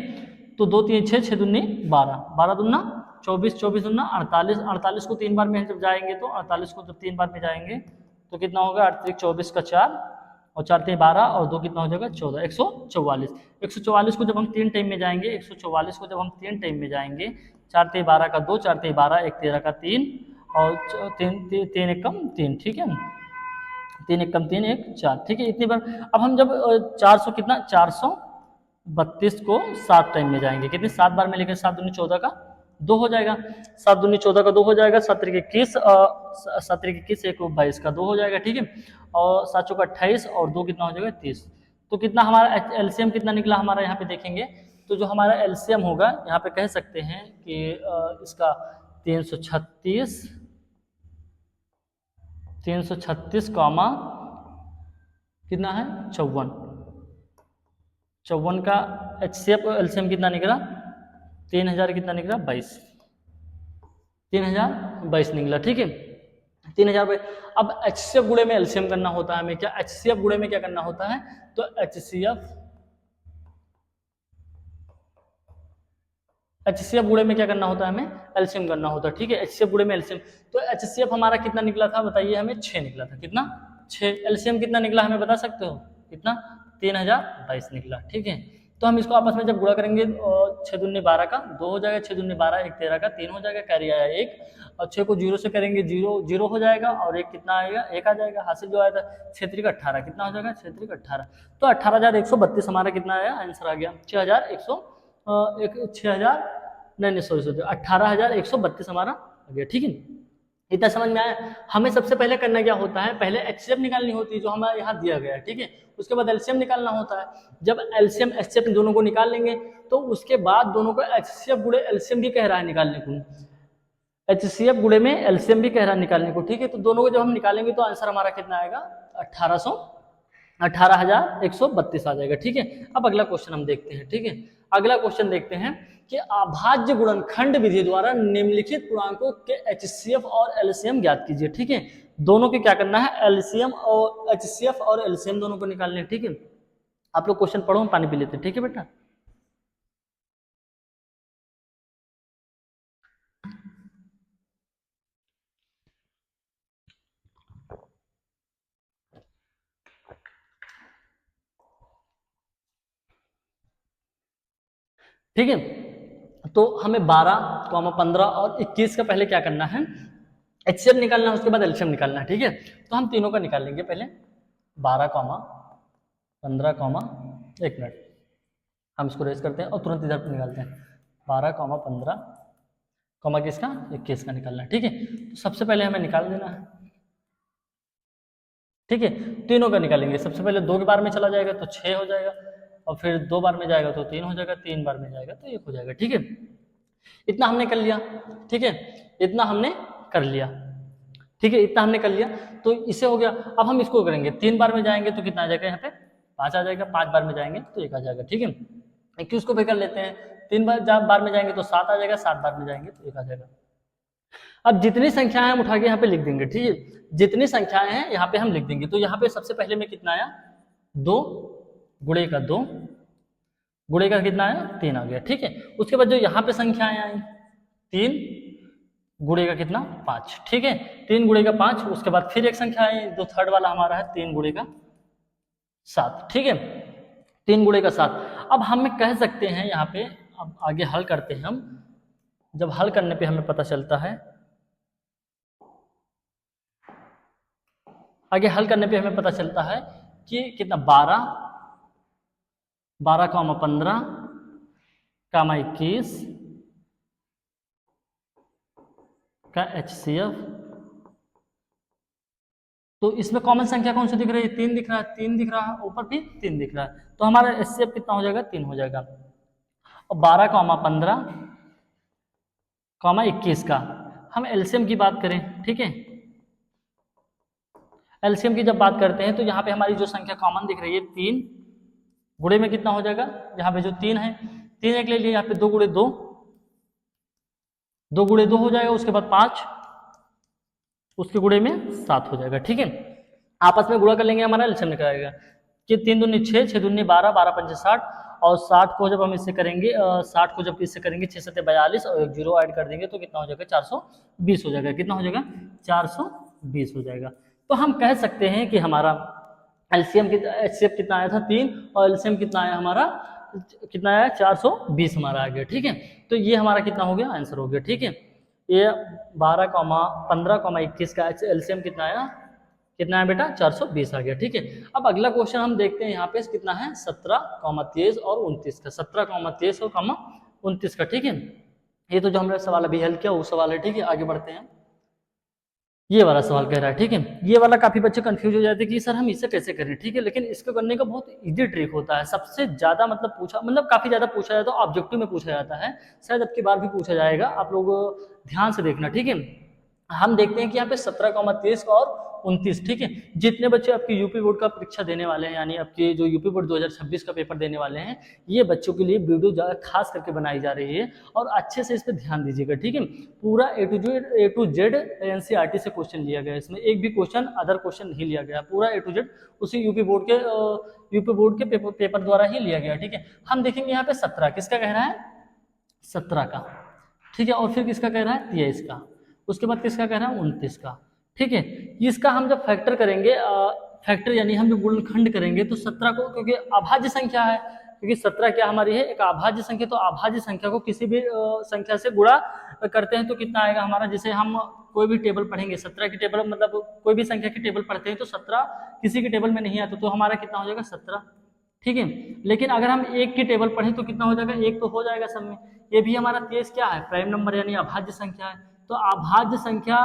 तो 2 3 6 6 दूनी 12, 12 दूना 24, 24 दूना 48, 48 को 3 बार में जब जाएंगे तो 48 को जब 3 बार में जाएंगे तो कितना होगा 8 3 24 का 4 और 4 3 12 और 2 कितना हो जाएगा 14, 144। 144 को जब हम 3 टाइम में जाएंगे, 144 को जब हम 3 टाइम में जाएंगे, 4 3 12 का 2, 4 3 12, 1 13 का 3 और 3 1 कम 3, ठीक है। 3 1 कम 3 1 4, ठीक है। इतनी बार अब हम जब 400 कितना 432 को 7 टाइम में जाएंगे, कितनी 7 बार में, लेकिन 7 दूनी 14 का 2 हो जाएगा, 7 दूनी 14 का 2 हो जाएगा, 7 3 21, 7 3 21 1 22 का 2 हो जाएगा, ठीक है। और 7 चौका 28 और 2 कितना हो जाएगा 30। तो कितना हमारा एलसीएम कितना निकला हमारा, यहाँ पे देखेंगे तो जो हमारा एलसीएम होगा यहाँ पे कह सकते हैं कि इसका 336 कॉमा कितना है 54, 54 का एचसीएफ एलसीएम कितना निकला 3000 कितना निकला 22, 3022 निकला, ठीक है। 3000। अब एचसीएफ गुणे में एलसीएम करना होता है हमें, क्या एचसीएफ गुणे में क्या करना होता है, तो एचसीएफ गुणे में क्या करना होता है हमें एलसीएम करना होता है, ठीक है। एचसीएफ गुणे में एलसीएम, तो एचसीएफ हमारा कितना निकला था बताइए हमें 6 निकला था, कितना 6। एलसीएम कितना निकला हमें बता सकते हो, कितना 3022 निकला, ठीक है। तो हम इसको आपस में जब गुणा करेंगे 6 दूनी 12 का 2 हो जाएगा, 6 दूनी 12 1 13 का 3 हो जाएगा, कैरी आया 1 और 6 को 0 से करेंगे 0 0 हो जाएगा और 1 कितना आएगा 1 आ जाएगा। हासिल जो आया था 6 3 का 18 कितना हो जाएगा 6 3 का 18, तो 18132 हमारा कितना आया आंसर आ गया 6000 नहीं सॉरी 18132 हमारा आ गया, ठीक है। इतना समझ में आया। हमें सबसे पहले करना क्या होता है, पहले एचसीएफ निकालनी होती है जो हमारे यहाँ दिया गया है, ठीक है। उसके बाद एलसीएम निकालना होता है। जब एलसीएम एचसीएफ दोनों को निकाल लेंगे तो उसके बाद दोनों को एचसीएफ गुणे एलसीएम भी कह रहा है निकालने को, एचसीएफ गुणे में एलसीएम भी कह रहा है निकालने को, ठीक है। तो दोनों को जब हम निकालेंगे तो आंसर हमारा कितना आएगा 18132 आ जाएगा, ठीक है। अब अगला क्वेश्चन हम देखते हैं, ठीक है। अगला क्वेश्चन देखते हैं कि अभाज्य गुणनखंड विधि द्वारा निम्नलिखित पूर्णांकों के एचसीएफ और एलसीएम ज्ञात कीजिए, ठीक है। दोनों के क्या करना है एलसीएम और एचसीएफ और एलसीएम दोनों को निकालने हैं, ठीक है। आप लोग क्वेश्चन पढ़ो, पानी पी लेते हैं, ठीक है बेटा। ठीक है, तो हमें 12, 15 और 21 का पहले क्या करना है एचसीएफ निकालना है, उसके बाद एलसीएम निकालना है, ठीक है। तो हम तीनों का निकाल लेंगे पहले 12, 15, 1 मिनट हम इसको रेस करते हैं और तुरंत इधर पर निकालते हैं 12, 15, किसका 21 का निकालना है, ठीक है। तो सबसे पहले हमें निकाल देना है, ठीक है। तीनों का निकालेंगे। सबसे पहले 2 के बार में चला जाएगा तो 6 हो जाएगा, और फिर 2 बार में जाएगा तो 3 हो जाएगा, 3 बार में जाएगा तो 1 हो जाएगा। ठीक है, इतना हमने कर लिया। ठीक है, इतना हमने कर लिया। ठीक है, इतना हमने कर लिया, तो इससे हो गया। अब हम इसको करेंगे, 3 बार में जाएंगे तो कितना आ जाएगा, यहाँ पे 5 आ जाएगा, 5 बार में जाएंगे तो 1 आ जाएगा। ठीक है, 21 को भी कर लेते हैं, 3 बार में जाएंगे तो 7 आ जाएगा, 7 बार में जाएंगे तो 1 आ जाएगा। अब जितनी संख्याएं हम उठा के यहाँ पे लिख देंगे। ठीक है, जितनी संख्याएं हैं यहाँ पे हम लिख देंगे। तो यहाँ पे सबसे पहले में कितना आया, 2 गुणे का 2 गुणे का कितना आया, 3 आ गया। ठीक है, उसके बाद जो यहाँ पे संख्याएं आई, 3 गुणे का कितना, 5। ठीक है, 3 गुणे का 5। उसके बाद फिर एक संख्या आई, जो थर्ड वाला हमारा है, 3 गुणे का 7। ठीक है, 3 गुणे का 7। अब हम कह सकते हैं यहाँ पे, अब आगे हल करते हैं हम। जब हल करने पे हमें पता चलता है, आगे हल करने पे हमें पता चलता है कि कितना, 12 15 21 का HCF। तो इसमें कॉमन संख्या कौन सी दिख रही है, 3 दिख रहा है, 3 दिख रहा है, ऊपर भी 3 दिख रहा है, तो हमारा HCF कितना हो जाएगा, 3 हो जाएगा। और 12, 15, 21 का हम एलसीएम की बात करें। ठीक है, एलसीएम की जब बात करते हैं तो यहाँ पे हमारी जो संख्या कॉमन दिख रही है, 3 गुणे में कितना हो जाएगा, यहाँ पे जो 3 है, 3 एक ले लिया, यहाँ पे 2 गुणे 2, 2 गुणे 2 हो जाएगा। उसके बाद 5, उसके गुणे में 7 हो जाएगा। ठीक है, आपस में गुणा कर लेंगे, हमारा एलसीएम निकल आएगा कि 3 दूनी 6, 6 दूनी 12, 12 पंचे 60, और 60 को जब हम इससे करेंगे, 60 को जब इससे करेंगे 6 7 42, और एक जीरो ऐड कर देंगे तो कितना हो जाएगा, 420 हो जाएगा। कितना हो जाएगा, 420 हो जाएगा। तो हम कह सकते हैं कि हमारा एलसीएम HCF कितना आया था, 3, और एलसीएम कितना आया हमारा, कितना आया, 420 हमारा आ गया। ठीक है, तो ये हमारा कितना हो गया, आंसर हो गया। ठीक है, ये 12, 15, 21 का एलसीएम कितना आया, कितना है बेटा, 420 आ गया। ठीक है, अब अगला क्वेश्चन हम देखते हैं, यहाँ पे कितना है, 17, 23 और 29 का, 17, 23 और 29 का। ठीक है, ये तो जो हमने सवाल अभी हल किया वो सवाल है। ठीक है, आगे बढ़ते हैं। ये वाला सवाल कह रहा है। ठीक है, ये वाला काफी बच्चे कंफ्यूज हो जाते हैं कि सर हम इसे कैसे करें। ठीक है, लेकिन इसको करने का बहुत इजी ट्रिक होता है। सबसे ज्यादा मतलब काफी ज्यादा पूछा जाता है, ऑब्जेक्टिव में पूछा जाता है, शायद अब की बार भी पूछा जाएगा, आप लोग ध्यान से देखना। ठीक है, हम देखते हैं कि यहाँ पे 17, 23 और 29। ठीक है, जितने बच्चे आपके यूपी बोर्ड का परीक्षा देने वाले हैं, यानी आपके जो यूपी बोर्ड 2026 का पेपर देने वाले हैं, ये बच्चों के लिए वीडियो खास करके बनाई जा रही है, और अच्छे से इस पर ध्यान दीजिएगा। ठीक है, पूरा ए टू जेड एनसीईआरटी से क्वेश्चन लिया गया है, इसमें एक भी क्वेश्चन अदर क्वेश्चन नहीं लिया गया, पूरा ए टू जेड उसी यूपी बोर्ड के पेपर द्वारा ही लिया गया। ठीक है, हम देखेंगे यहाँ पे 17 किसका कह रहा है, 17 का। ठीक है, और फिर किसका कह रहा है, 23 का। उसके बाद किसका कह रहा है, 29 का। ठीक है, इसका हम जब फैक्टर करेंगे, फैक्टर यानी हम जब गुणनखंड करेंगे, तो 17 को, क्योंकि अभाज्य संख्या है, क्योंकि 17 क्या हमारी है, एक अभाज्य संख्या, तो अभाज्य संख्या को किसी भी संख्या से गुणा करते हैं तो कितना आएगा हमारा, जैसे हम कोई भी टेबल पढ़ेंगे, 17 की टेबल, मतलब कोई भी संख्या की टेबल पढ़ते हैं तो 17 किसी की टेबल में नहीं आता, तो हमारा कितना हो जाएगा, 17। ठीक है, लेकिन अगर हम एक की टेबल पढ़ें तो कितना हो जाएगा, एक तो हो जाएगा सब में। ये भी हमारा 23 क्या है, प्राइम नंबर यानी अभाज्य संख्या है, तो अभाज्य संख्या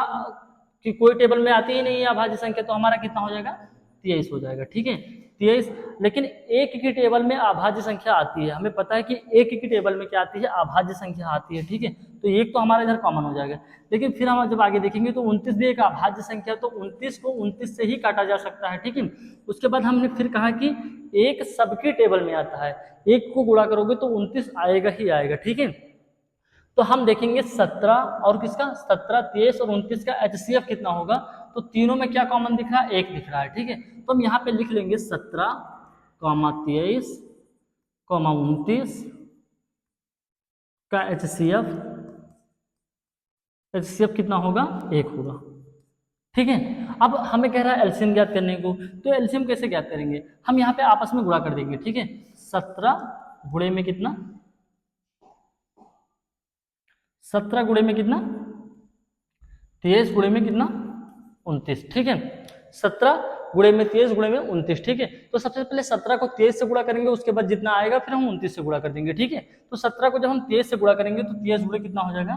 कि कोई टेबल में आती ही नहीं है अभाज्य संख्या, तो हमारा कितना हो जाएगा, 23 हो जाएगा। ठीक है, 23। लेकिन एक की टेबल में अभाज्य संख्या आती है, हमें पता है कि एक की टेबल में क्या आती है, अभाज्य संख्या आती है। ठीक है, तो एक तो हमारा इधर कॉमन हो जाएगा, लेकिन फिर हम जब आगे देखेंगे तो 29 भी एक अभाज्य संख्या, तो 29 को 29 से ही काटा जा सकता है। ठीक है, उसके बाद हमने फिर कहा कि एक सबकी टेबल में आता है, एक को गुणा करोगे तो 29 आएगा ही आएगा। ठीक है, तो हम देखेंगे 17 और किसका, 17, 23 और 29 का HCF कितना होगा, तो तीनों में क्या कॉमन दिख रहा है, एक दिख रहा है। ठीक है, तो हम यहाँ पे लिख लेंगे 17, 23, 29 का HCF कितना होगा, 1 होगा। ठीक है, अब हमें कह रहा है एलसीएम ज्ञात करने को, तो एलसीएम कैसे ज्ञात करेंगे, हम यहाँ पे आपस में गुणा कर देंगे। ठीक है, 17 गुणे में कितना, 17 गुणे में कितना, 23 गुणे में कितना, 29। ठीक है, 17 गुणे में 23 गुणे में 29। ठीक है, तो सबसे पहले 17 को 23 से गुणा करेंगे, उसके बाद जितना आएगा फिर हम 29 से गुणा कर देंगे। ठीक है, तो 17 को जब हम 23 से गुणा करेंगे तो 23 गुणे कितना हो जाएगा,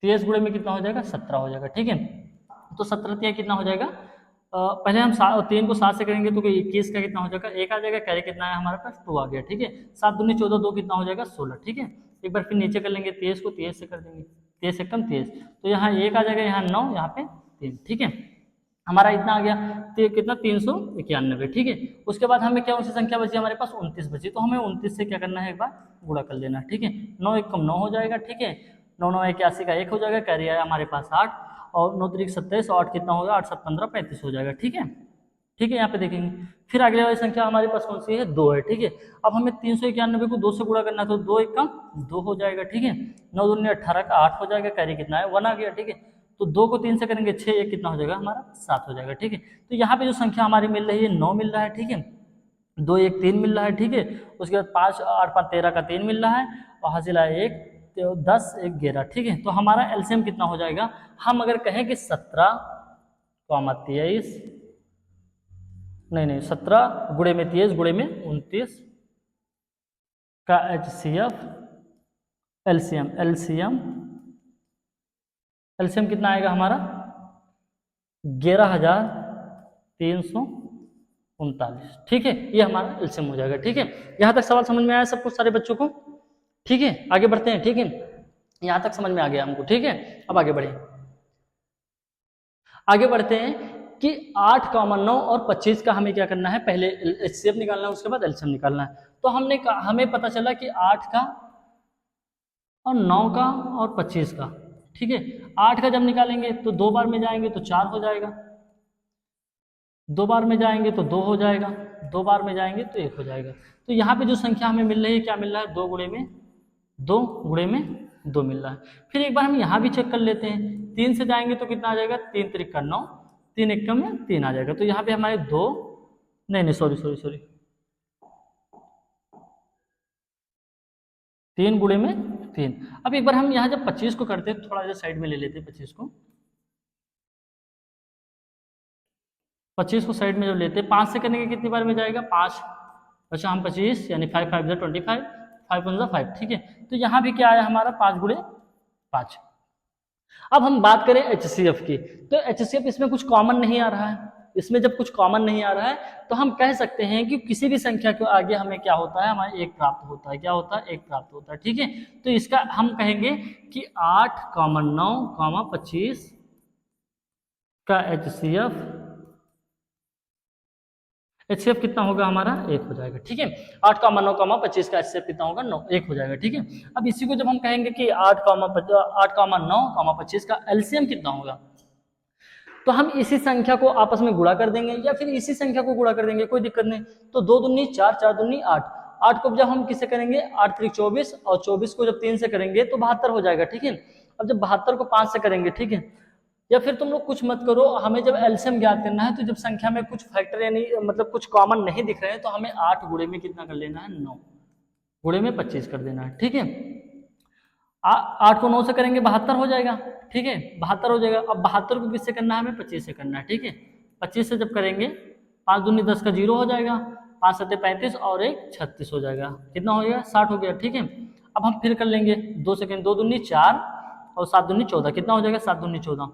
23 गुणे में कितना हो जाएगा, 17 हो जाएगा। ठीक है, तो 17 कितना हो जाएगा, पहले हम 3 को 7 से करेंगे तो 21 का कितना हो जाएगा, 1 आ जाएगा, कैरी कितना है हमारे पास 2 आ गया, ठीक है। 7 दूनी 14, 2 कितना हो जाएगा 16, ठीक है। एक बार फिर नीचे कर लेंगे, 23 को 23 से कर देंगे, 23 से कम 23, तो यहाँ 1 आ जाएगा, यहाँ 9, यहाँ पे 3, ठीक है। हमारा इतना आ गया, तो कितना 391, ठीक है। उसके बाद हमें क्या सी संख्या बची हमारे पास, 29 बची, तो हमें 29 से क्या करना है, एक बार गुणा कर लेना है, ठीक है। 9 एक कम 9 हो जाएगा, ठीक है। 9 9 81 का 1 हो जाएगा, कैरी आया हमारे पास 8, और 9 3 27, 8 कितना होगा, 8 7 15 35 हो जाएगा, ठीक है। ठीक है, यहाँ पे देखेंगे। फिर अगले वाली संख्या हमारे पास कौन सी है, 2 है, ठीक है। अब हमें 391 को 2 से गुणा करना है, तो 2 एक कम 2 हो जाएगा, ठीक है। 9 दूनी 18 का 8 हो जाएगा, कैरी कितना है 1 आ गया, ठीक है। तो 2 को 3 से करेंगे 6, एक कितना हो जाएगा हमारा 7 हो जाएगा, ठीक है। तो यहाँ पे जो संख्या हमारी मिल रही है 9 मिल रहा है, ठीक है। 2 1 3 मिल रहा है, ठीक है। उसके बाद 5 8 5 13 का 3 मिल रहा है, और हासिल है 1 तो 10 1 11, ठीक है। तो हमारा एलसीएम कितना हो जाएगा, हम अगर कहें कि 17 23, नहीं 17 गुणे में 23 गुणे में 29 का HCF एलसीएम एलसीएम कितना आएगा हमारा 11,339, ठीक है। ये हमारा एलसीएम हो जाएगा, ठीक है। यहाँ तक सवाल समझ में आया सबको, सारे बच्चों को, ठीक है। आगे बढ़ते हैं, ठीक है। यहाँ तक समझ में आ गया हमको, ठीक है। अब आगे बढ़ते हैं कि 8, 9 और 25 का हमें क्या करना है, पहले एचसीएफ निकालना है, उसके बाद एलसीएम निकालना है। तो हमें पता चला कि 8 का और 9 का और 25 का, ठीक है। 8 का जब निकालेंगे तो 2 बार में जाएंगे तो 4 हो जाएगा, 2 बार में जाएंगे तो 2 हो जाएगा, 2 बार में जाएंगे तो 1 हो जाएगा। तो यहाँ पे जो संख्या हमें मिल रही है, क्या मिल रहा है, 2 गुणे में 2 मिल रहा है। फिर एक बार हम यहाँ भी चेक कर लेते हैं, 3 से जाएंगे तो कितना आ जाएगा, 3 3 9, 3 1 में 3 आ जाएगा। तो यहाँ पे हमारे 2 नहीं सॉरी 3 गुणे में 3। अब एक बार हम यहाँ जब 25 को करते हैं, थोड़ा सा साइड में ले लेते हैं 25 को, 25 को साइड में जब लेते हैं, 5 से करने के कितनी बार में जाएगा, 5, अच्छा हम 25 यानी 5 5 25, 5 1 5, ठीक है। तो यहाँ भी क्या आया हमारा 5 गुणे 5। अब हम बात करें HCF की, तो HCF इसमें कुछ कॉमन नहीं आ रहा है। इसमें जब कुछ कॉमन नहीं आ रहा है तो हम कह सकते हैं कि किसी भी संख्या के आगे हमें क्या होता है, हमारे 1 प्राप्त होता है। क्या होता है, 1 प्राप्त होता है, ठीक है। तो इसका हम कहेंगे कि 8, 9, 25 का HCF कितना होगा हमारा, 1 हो जाएगा, ठीक है। 8, 9, 25 का HCF कितना होगा, 9 1 हो जाएगा, ठीक है। अब इसी को जब हम कहेंगे कि 8, 9, 25 का एलसीएम कितना होगा, तो हम इसी संख्या को आपस में गुणा कर देंगे, या फिर इसी संख्या को गुणा कर देंगे, कोई दिक्कत नहीं। तो 2 दूनी 4, 4 दूनी 8, 8 को जब हम किससे करेंगे, 8 3 24, और 24 को जब 3 से करेंगे तो 72 हो जाएगा, ठीक है। अब जब 72 को 5 से करेंगे, ठीक है, या फिर तुम लोग कुछ मत करो, हमें जब एलसीएम ज्ञात करना है तो जब संख्या में कुछ फैक्टर यानी मतलब कुछ कॉमन नहीं दिख रहे हैं, तो हमें 8 गुणे में कितना कर लेना है, 9 गुणे में 25 कर देना है, ठीक है। 8 को 9 से करेंगे 72 हो जाएगा, ठीक है, 72 हो जाएगा। अब 72 को किससे करना है, हमें 25 से करना है, ठीक है। 25 से जब करेंगे, 5 दूनी 10 का 0 हो जाएगा, 5 7 35 और 1 36 हो जाएगा, कितना हो गया 60 हो गया, ठीक है। अब हम फिर कर लेंगे 2 सेकेंड, 2 दूनी 4 और 7 दूनी 14, कितना हो जाएगा 7 दूनी 14,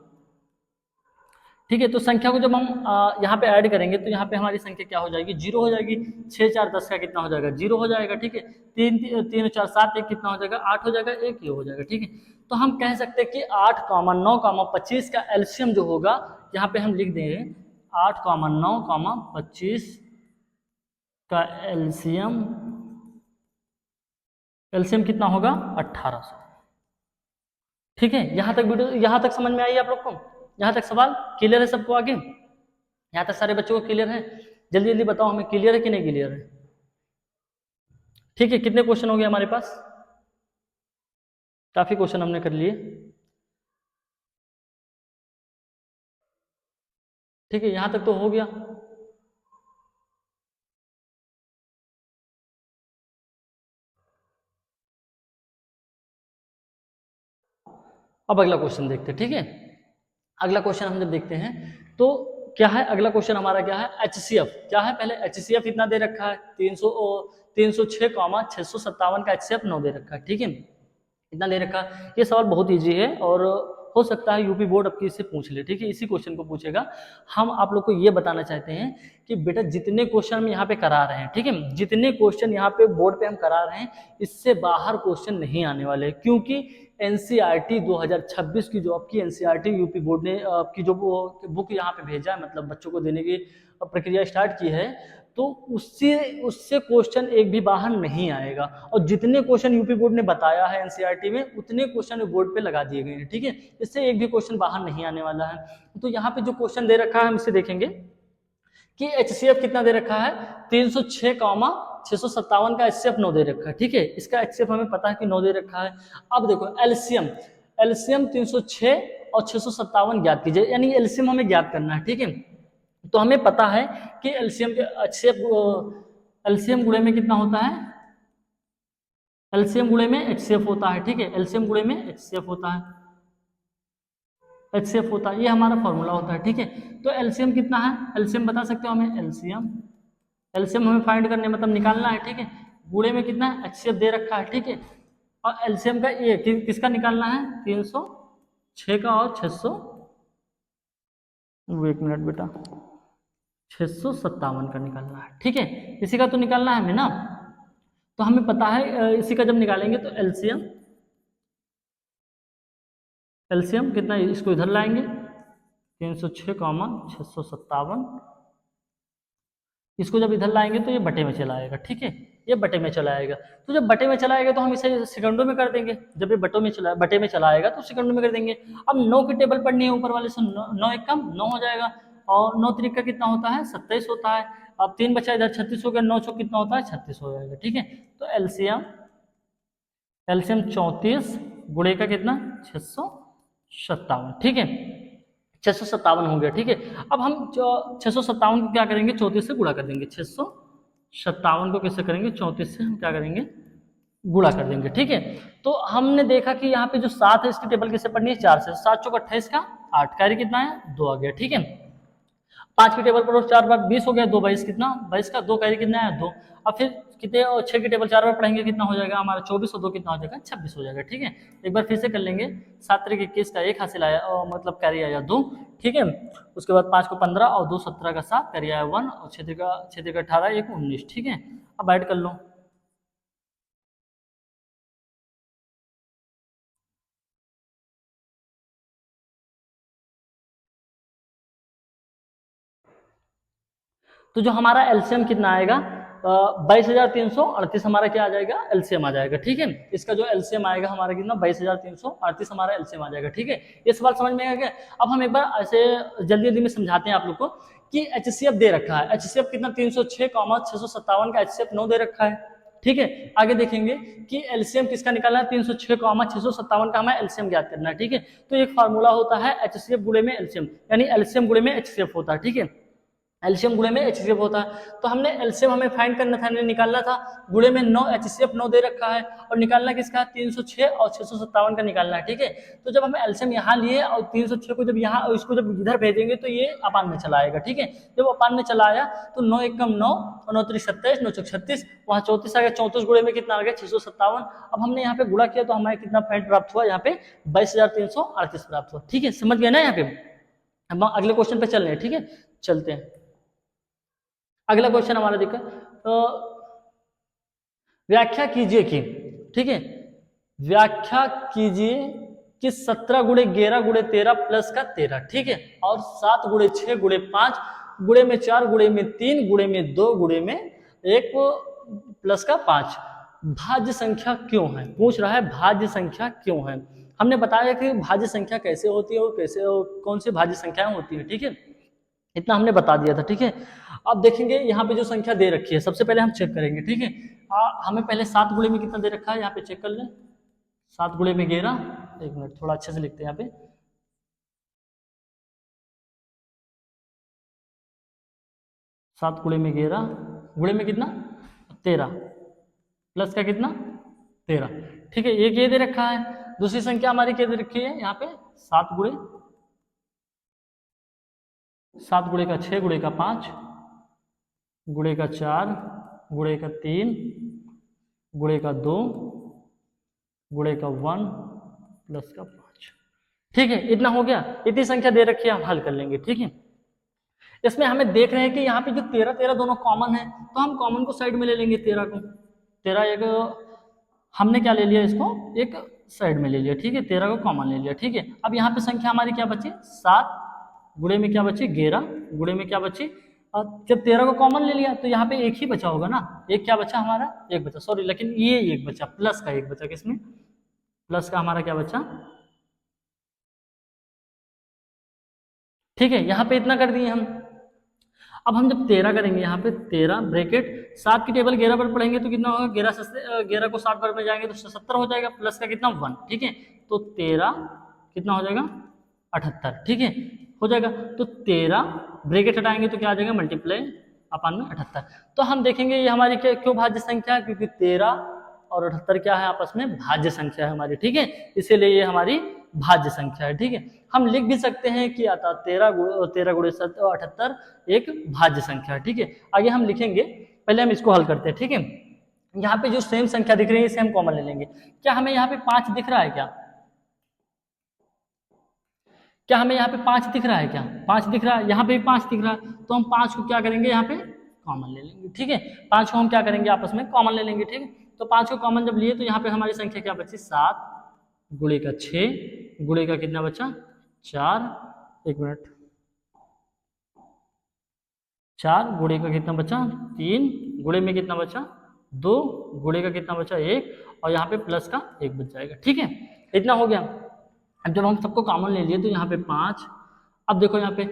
ठीक है। तो संख्या को जब हम यहाँ पे ऐड करेंगे तो यहाँ पे हमारी संख्या क्या हो जाएगी, 0 हो जाएगी। 6 4 10 का कितना हो जाएगा, 0 हो जाएगा, ठीक है। 3 3 4 7 1 कितना हो जाएगा, 8 हो जाएगा, 1 ये हो जाएगा, ठीक है। तो हम कह सकते हैं कि 8, 9, 25 का एलसीएम जो होगा, यहाँ पे हम लिख देंगे 8, 9, 25 का एलसीएम कितना होगा 1800, ठीक है। यहाँ तक वीडियो, यहाँ तक समझ में आई आप लोग को, यहाँ तक सवाल क्लियर है सबको, आगे यहाँ तक सारे बच्चों को क्लियर है, जल्दी जल्दी बताओ हमें क्लियर है कि नहीं क्लियर है, ठीक है। कितने क्वेश्चन हो गए हमारे पास, काफी क्वेश्चन हमने कर लिए, ठीक है। यहाँ तक तो हो गया। अब अगला क्वेश्चन देखते हैं, ठीक है। अगला क्वेश्चन हम जब देखते हैं तो क्या है, अगला क्वेश्चन हमारा क्या है, HCF क्या है, पहले HCF इतना दे रखा है 306,657 का HCF 9 दे रखा है, ठीक है, इतना दे रखा है। ये सवाल बहुत इजी है और हो सकता है यूपी बोर्ड आपकी इससे पूछ ले, ठीक है, इसी क्वेश्चन को पूछेगा। हम आप लोग को ये बताना चाहते हैं कि बेटा जितने क्वेश्चन हम यहाँ पे करा रहे हैं, ठीक है, जितने क्वेश्चन यहाँ पे बोर्ड पे हम करा रहे हैं, इससे बाहर क्वेश्चन नहीं आने वाले, क्योंकि एनसीईआरटी 2026 की जो आपकी एनसीईआरटी यूपी बोर्ड ने आपकी जो बुक यहाँ पे भेजा है, मतलब बच्चों को देने की प्रक्रिया स्टार्ट की है, तो उससे उससे क्वेश्चन एक भी बाहर नहीं आएगा। और जितने क्वेश्चन यूपी बोर्ड ने बताया है एनसीईआरटी में, उतने क्वेश्चन बोर्ड पे लगा दिए गए हैं, ठीक है, इससे एक भी क्वेश्चन बाहर नहीं आने वाला है। तो यहाँ पे जो क्वेश्चन दे रखा है हम इसे देखेंगे कि एचसीएफ कितना दे रखा है, 306,657 का एचसीएफ 9 दे रखा है, ठीक है, इसका एचसीएफ हमें पता है कि 9 दे रखा है। अब देखो एलसीएम, एलसीएम 306 और 657 ज्ञात कीजिए, यानी एलसीएम हमें ज्ञात करना है, ठीक है। तो हमें पता है कि एलसीएम के एचसीएफ, एलसीएम गुणे में कितना होता है, एलसीएम गुणे में एचसीएफ होता है, ठीक है, एलसीएम गुणे में एचसीएफ होता है, एचसीएफ होता है, ये हमारा फॉर्मूला होता है, ठीक है। तो एलसीएम कितना है, एलसीएम बता सकते हो हमें, एलसीएम, एलसीएम हमें फाइंड करने मतलब निकालना है, ठीक है, गुणे में कितना है, एचसीएफ दे रखा है, ठीक है, और एलसीएम का ये किसका निकालना है, 306 का और 600, एक मिनट बेटा, 657 का निकालना है, ठीक है, इसी का तो निकालना है हमें ना। तो हमें पता है इसी का जब निकालेंगे तो एलसीएम, एलसीएम कितना, इसको इधर लाएंगे 306,657, इसको जब इधर लाएंगे तो ये बटे में चला आएगा, ठीक है, ये बटे में चला आएगा। तो जब बटे में चला आएगा तो हम इसे सेकंडों में कर देंगे, जब ये बटे में चला आएगा तो सेकंडों में कर देंगे। अब 9 की टेबल पढ़नी है ऊपर वाले से, 9 एक कम 9 हो जाएगा, और 9 त्रिक का कितना होता है, 27 होता है। अब 3 बचा इधर, 36 हो गया, 9 चौक कितना होता है, 36 हो जाएगा, ठीक है। तो एलसीएम, एलसीएम 34 गुणे का कितना, 657, ठीक है, 657 हो गया, ठीक है। अब हम 657 को क्या करेंगे, 34 से गुणा कर देंगे, 657 को किससे करेंगे, 34 से हम क्या करेंगे, गुणा कर देंगे, ठीक है। तो हमने देखा कि यहाँ पे जो 7 है, इसकी टेबल किससे पढ़नी है, 4 से, 7 चौक 28 का 8, कार्य कितना है, 2 आ गया, ठीक है। 5 की टेबल पर 4 बार 20 हो गया, 2 22 कितना, 22 का 2, कार्य कितना है, 2। अब फिर कितने, और 6 की टेबल 4 बार पढ़ेंगे, कितना हो जाएगा हमारा, 24, और 2 कितना हो जाएगा, 26 हो जाएगा, ठीक है। एक बार फिर से कर लेंगे, 7 त्रिक 21 का 1 हासिल आया, मतलब कैरी आया 2, ठीक है। उसके बाद 5 को 15 और 2 17 का 7, कैरी आया 1, और 6 त्रिक 18, 1 19, ठीक है। अब ऐड कर लो, तो जो हमारा एलसीएम कितना आएगा, 22,338 हमारा क्या आ जाएगा, एलसीएम आ जाएगा, ठीक है। इसका जो एलसीएम आएगा हमारा कितना, 22,338 हमारा एलसीएम आ जाएगा, ठीक है। ये सवाल समझ में आ गया। अब हम एक बार ऐसे जल्दी जल्दी में समझाते हैं आप लोग को कि एचसीएफ दे रखा है, एचसीएफ कितना, 306,657 का एचसीएफ 9 दे रखा है, ठीक है। आगे देखेंगे कि एलसीएम किसका निकालना है, 306,657 का हमें एलसीएम ज्ञात करना है, ठीक है। तो एक फार्मूला होता है एचसीएफ गुणे में एलसीएम, यानी एलसीएम गुणे में एचसीएफ होता है, ठीक है, एलसीएम गुणे में एचसीएफ होता है। तो हमने एलसीएम हमें फाइंड करना था, निकालना था, गुणे में 9, एचसीएफ 9 दे रखा है, और निकालना किसका, 306 और 657 का निकालना है, ठीक है। तो जब हम एलसीएम यहाँ लिए और 306 को जब यहाँ, और इसको जब इधर भेजेंगे तो ये अपान में चला आएगा, ठीक है। जब अपान में चला आया तो 9 एक कम 9, और 9 त्रिक 27, 9 चौक 36, वहाँ 34 आ गया, 34 गुणे में कितना आ गया, 657। अब हमने यहाँ पे गुणा किया तो हमारे कितना पॉइंट प्राप्त हुआ, यहाँ पे 22,338 प्राप्त हुआ, ठीक है, समझ गए ना। यहाँ पे हम अगले क्वेश्चन पे चल रहे हैं, ठीक है, चलते हैं। अगला क्वेश्चन हमारा देखा, व्याख्या कीजिए कि, ठीक है, व्याख्या कीजिए कि 17 गुणे 11 गुणे 13 प्लस का 13, ठीक है, और 7 गुणे 6 गुणे 5 गुणे में 4 गुणे में 3 गुणे में 2 गुणे में 1 प्लस का 5 भाज्य संख्या क्यों है, पूछ रहा है भाज्य संख्या क्यों है। हमने बताया कि भाज्य संख्या कैसे होती है और कैसे, कौन सी भाज्य संख्याएं होती है, ठीक है, इतना हमने बता दिया था, ठीक है। अब देखेंगे यहाँ पे जो संख्या दे रखी है, सबसे पहले हम चेक करेंगे, ठीक है। हमें पहले 7 गुणे में कितना दे रखा है, यहाँ पे चेक कर लें, 7 गुणे में 11, एक मिनट थोड़ा अच्छे से लिखते हैं यहाँ पे, 7 गुणे में 11 गुणे में कितना 13 प्लस का कितना 13, ठीक है, एक ये दे रखा है। दूसरी संख्या हमारी क्या दे रखी है यहाँ पे, 7 गुणे, 7 गुणे का 6 गुणे का 5 गुणे का 4 गुणे का 3 गुणे का 2 गुणे का 1 प्लस का 5, ठीक है, इतना हो गया, इतनी संख्या दे रखी है, हम हल कर लेंगे। ठीक है, इसमें हमें देख रहे हैं कि यहाँ पे जो 13 13 दोनों कॉमन है, तो हम कॉमन को साइड में ले लेंगे। 13 को, 13 एक हमने क्या ले लिया, इसको एक साइड में ले लिया। ठीक है, 13 को कॉमन ले लिया। ठीक है, अब यहाँ पे संख्या हमारी क्या बची, 7 गुणे में क्या बची 11 गुणे में क्या बची। अब जब 13 को कॉमन ले लिया तो यहाँ पे एक ही बचा होगा ना, एक क्या बचा हमारा, एक बचा, सॉरी, लेकिन ये एक बचा, प्लस का एक बचा, किसमें, प्लस का हमारा क्या बचा। ठीक है, यहाँ पे इतना कर दिए हम। अब हम जब 13 करेंगे, यहाँ पे 13 ब्रैकेट 7 की टेबल 11 पर पढ़ेंगे तो कितना होगा, 11 को 60 पर में जाएंगे तो 70 हो जाएगा, प्लस का कितना 1। ठीक है, तो 13 कितना हो जाएगा 78। ठीक है, हो जाएगा। तो 13 ब्रैकेट हटाएंगे तो क्या आ जाएगा, मल्टीप्लाई अपन में 78। तो हम देखेंगे ये हमारी क्यों भाज्य संख्या है, क्योंकि 13 और 78 क्या है, आपस में भाज्य संख्या है हमारी। ठीक है, इसीलिए ये हमारी भाज्य संख्या है। ठीक है, हम लिख भी सकते हैं कि आता 13 गुणे 78 एक भाज्य संख्या है। ठीक है, आगे हम लिखेंगे, पहले हम इसको हल करते हैं। ठीक है, यहाँ पे जो सेम संख्या दिख रही है इसे हम कॉमन ले लेंगे। क्या हमें यहाँ पे 5 दिख रहा है, क्या हमें यहाँ पे 5 दिख रहा है, क्या 5 दिख रहा है, यहाँ पे भी 5 दिख रहा है, तो हम 5 को क्या करेंगे, यहाँ पे कॉमन ले लेंगे। ठीक है, 5 को हम क्या करेंगे, आपस में कॉमन ले लेंगे। ठीक है, तो 5 को कॉमन जब लिए तो यहाँ पे हमारी संख्या क्या बची, 7 गुणे का 6 गुणे का कितना बचा 4, 1 मिनट, 4 गुणे का कितना बचा 3 गुणे में कितना बचा 2 गुणे का कितना बचा 1, और यहाँ पे प्लस का 1 बच जाएगा। ठीक है, इतना हो गया। अब जब हम सबको कॉमन ले लिए तो यहाँ पे 5, अब देखो यहाँ पे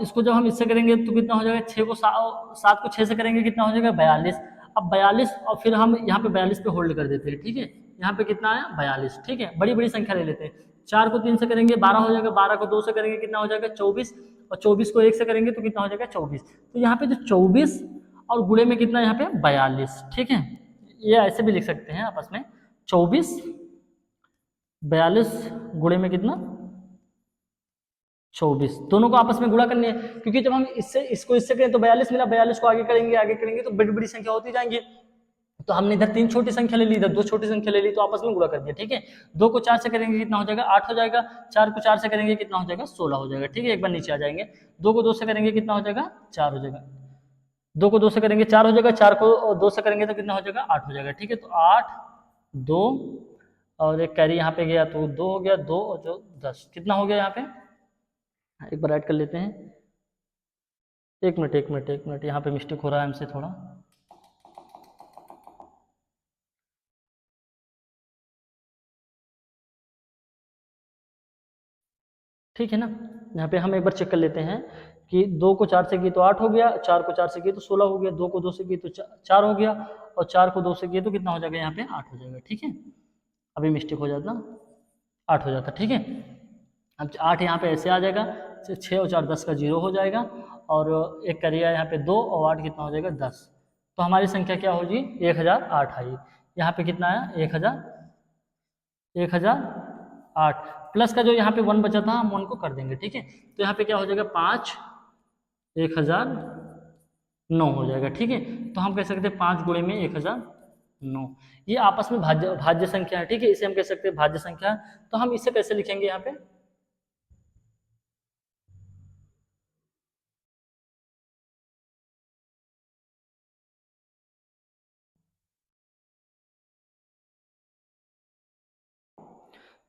इसको जब हम इससे करेंगे तो कितना हो जाएगा, 6 को 7 को 6 से करेंगे कितना हो जाएगा 42। अब 42 और फिर हम यहाँ पे 42 पे होल्ड कर देते हैं। ठीक है, यहाँ पे कितना आया 42। ठीक है, बड़ी बड़ी संख्या ले लेते हैं। 4 को 3 से करेंगे 12 हो जाएगा, 12 को 2 से करेंगे कितना हो जाएगा 24, और 24 को 1 से करेंगे तो कितना हो जाएगा 24। तो यहाँ पे जो 24 और गुणे में कितना यहाँ पे 42। ठीक है, ये ऐसे भी लिख सकते हैं आपस में, 24 42 गुणे में कितना 24, दोनों को आपस में गुणा करनी है, क्योंकि जब हम इसको इससे करें तो 42 मिला, 42 को आगे करेंगे तो बड़ी बड़ी संख्या होती जाएंगी। तो हमने इधर 3 छोटी संख्या ले ली, इधर 2 छोटी संख्या ले ली, तो आपस में गुणा कर दिया। ठीक है, 2 को 4 से करेंगे कितना हो जाएगा 8 हो जाएगा, 4 को 4 से करेंगे कितना हो जाएगा 16 हो जाएगा। ठीक है, एक बार नीचे आ जाएंगे, 2 को 2 से करेंगे कितना हो जाएगा 4 हो जाएगा, 2 को 2 से करेंगे 4 हो जाएगा, 4 को 2 से करेंगे तो कितना हो जाएगा 8 हो जाएगा। ठीक है, तो 8 2 और एक कैरी यहाँ पे गया तो 2 हो गया, 2 और जो 10 कितना हो गया यहाँ पे, एक बार ऐड कर लेते हैं। एक मिनट यहाँ पे मिस्टेक हो रहा है हमसे थोड़ा। ठीक है ना, यहाँ पे हम एक बार चेक कर लेते हैं कि 2 को 4 से किए तो 8 हो गया, 4 को 4 से किए तो 16 हो गया, 2 को 2 से किए तो 4 हो गया, और 4 को 2 से किए तो कितना हो जाएगा यहाँ पे 8 हो जाएगा। ठीक है, अभी मिस्टेक हो जाता 8 हो जाता। ठीक है, अब 8 यहाँ पे ऐसे आ जाएगा, 6 और 4 10 का 0 हो जाएगा, और एक करिया यहाँ पे 2 और 8 कितना हो जाएगा 10। तो हमारी संख्या क्या होगी 1008 आई। यहाँ पे कितना आया 1008, प्लस का जो यहाँ पे 1 बचा था हम 1 को कर देंगे। ठीक है, तो यहाँ पे क्या हो जाएगा 5 1009 हो जाएगा। ठीक है, तो हम कह सकते हैं 5 गुणे में 1009, ये आपस में भाज्य संख्या है। ठीक है, इसे हम कह सकते हैं भाज्य संख्या। तो हम इसे कैसे लिखेंगे यहाँ पे,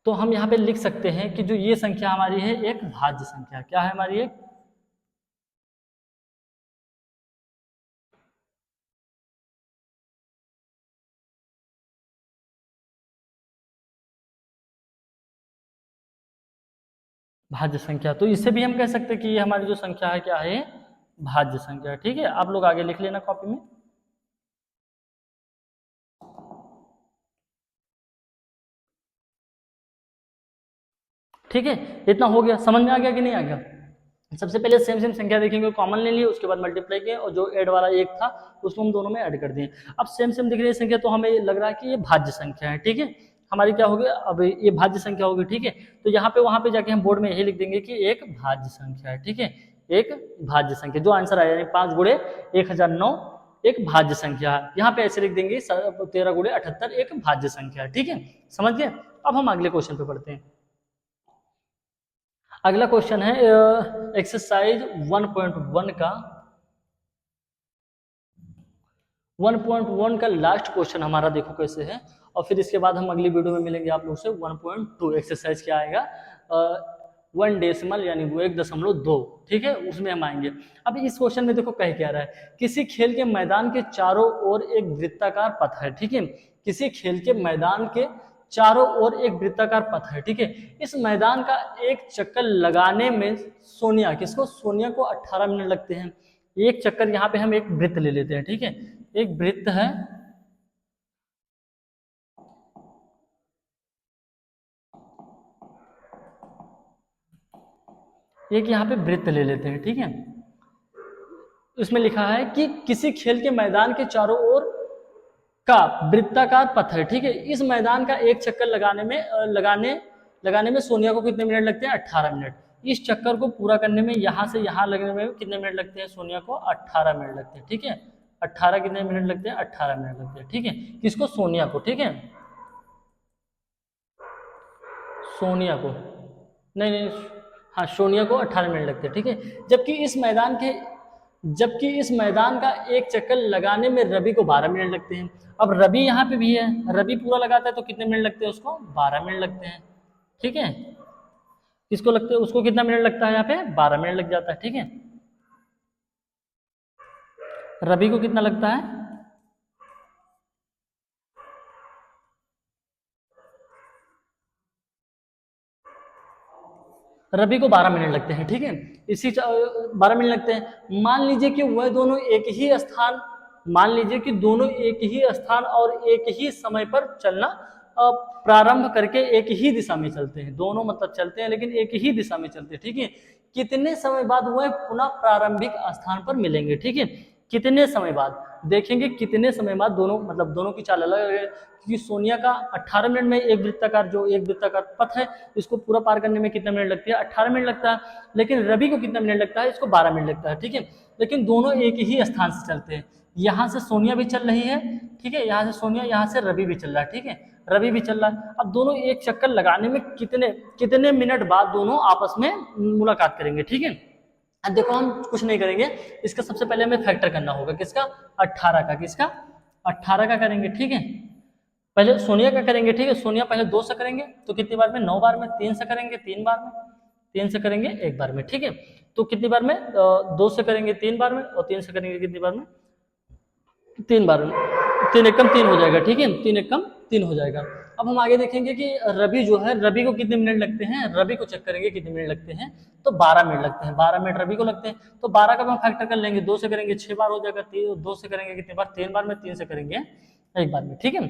तो हम यहाँ पे लिख सकते हैं कि जो ये संख्या हमारी है एक भाज्य संख्या, क्या है हमारी एक भाज्य संख्या। तो इससे भी हम कह सकते हैं कि ये हमारी जो संख्या है क्या है भाज्य संख्या। ठीक है, आप लोग आगे लिख लेना कॉपी में। ठीक है, इतना हो गया, समझ में आ गया कि नहीं आ गया। सबसे पहले सेम संख्या देखेंगे, कॉमन ले लिए, उसके बाद मल्टीप्लाई किए, और जो ऐड वाला एक था उसको हम दोनों में ऐड कर दिए। अब सेम दिख रही है संख्या, तो हमें लग रहा है कि ये भाज्य संख्या है। ठीक है, हमारी क्या होगी, अब ये भाज्य संख्या होगी। ठीक है, तो यहाँ पे वहां पे जाके हम बोर्ड में यही लिख देंगे कि एक भाज्य संख्या है। ठीक है, एक भाज्य संख्या, जो आंसर आया 5 गुणे 1009 एक भाज्य संख्या है। यहाँ पे ऐसे लिख देंगे 13 गुणे 78 एक भाज्य संख्या है। ठीक है, समझ गए। अब हम अगले क्वेश्चन पे पढ़ते हैं। अगला क्वेश्चन है एक्सरसाइज 1.1 का 1.1 का लास्ट क्वेश्चन हमारा देखो कैसे है, और फिर इसके बाद हम अगली वीडियो में मिलेंगे आप लोग से 1.2 एक्सरसाइज क्या आएगा, 1 डेसिमल यानी वो 1.2, ठीक है, उसमें हम आएंगे। अब इस क्वेश्चन में देखो कह क्या रहा है, किसी खेल के मैदान के चारों ओर एक वृत्ताकार पथ है, ठीक है, किसी खेल के मैदान के चारों ओर एक वृत्ताकार पथ है, ठीक है, इस मैदान का एक चक्कर लगाने में सोनिया, किसको, सोनिया को 18 मिनट लगते हैं। एक चक्कर, यहाँ पे हम एक वृत्त ले लेते हैं, ठीक है, एक वृत्त है, एक यहाँ पे वृत्त ले लेते हैं, ठीक है, इसमें लिखा है कि किसी खेल के मैदान के चारों ओर का वृत्ताकार पथ है, ठीक है, इस मैदान का एक चक्कर लगाने में सोनिया को कितने मिनट लगते हैं, 18 मिनट। इस चक्कर को पूरा करने में यहाँ से यहाँ लगने में कितने मिनट लगते हैं, सोनिया को 18 मिनट लगते हैं, ठीक है, 18 कितने मिनट लगते हैं, 18 मिनट लगते हैं, ठीक है, किसको, सोनिया को, ठीक है, सोनिया को, नहीं नहीं, हाँ, सोनिया को 18 मिनट लगते हैं, ठीक है, जबकि इस मैदान का एक चक्कर लगाने में रवि को 12 मिनट लगते हैं। अब रवि यहाँ पे भी है, रवि पूरा लगाता है तो कितने मिनट लगते हैं उसको, 12 मिनट लगते हैं, ठीक है, किसको लगते हैं, उसको कितना मिनट लगता है, यहाँ पे 12 मिनट लग जाता है, ठीक है, रवि को कितना लगता है, रवि को 12 मिनट लगते हैं, ठीक है, 12 मिनट लगते हैं। मान लीजिए कि वह दोनों एक ही स्थान, मान लीजिए कि दोनों एक ही स्थान और एक ही समय पर चलना प्रारंभ करके एक ही दिशा में चलते हैं, दोनों मतलब चलते हैं लेकिन एक ही दिशा में चलते हैं, ठीक है, कितने समय बाद वह पुनः प्रारंभिक स्थान पर मिलेंगे, ठीक है, कितने समय बाद, देखेंगे कितने समय बाद दोनों, मतलब दोनों की चाल अलग है, क्योंकि सोनिया का 18 मिनट में एक वृत्ताकार पथ है, इसको पूरा पार करने में कितना मिनट लगती है, 18 मिनट लगता है, लेकिन रवि को कितना मिनट लगता है, इसको 12 मिनट लगता है, ठीक है, लेकिन दोनों एक ही स्थान से चलते हैं, यहाँ से सोनिया भी चल रही है, ठीक है, यहाँ से सोनिया, यहाँ से रवि भी चल रहा है, ठीक है, रवि भी चल रहा है। अब दोनों एक चक्कर लगाने में कितने कितने मिनट बाद दोनों आपस में मुलाकात करेंगे, ठीक है। अब देखो हम कुछ नहीं करेंगे, इसका सबसे पहले हमें फैक्टर करना होगा, किसका, 18 का, किसका, 18 का करेंगे, ठीक है, पहले सोनिया का करेंगे, ठीक है, सोनिया पहले 2 से करेंगे तो कितनी बार में, 9 बार में, 3 से करेंगे 3 बार में, 3 से करेंगे 1 बार में, ठीक है, तो कितनी बार में, 2 से करेंगे 3 बार में, और 3 से करेंगे कितनी बार में, 3 बार में, 3 एकम 3 हो जाएगा, ठीक है, 3 एकम 3 हो जाएगा। अब हम आगे देखेंगे कि रवि जो है, रवि को कितने मिनट लगते हैं, रवि को चेक करेंगे कितने मिनट लगते हैं, तो 12 मिनट लगते हैं, 12 मिनट रवि को लगते हैं, तो 12 का हम फैक्टर कर लेंगे, 2 से करेंगे 6 बार हो जाएगा, 2 से करेंगे कितने बार, 3 बार में, 3 से करेंगे 1 बार में, ठीक है,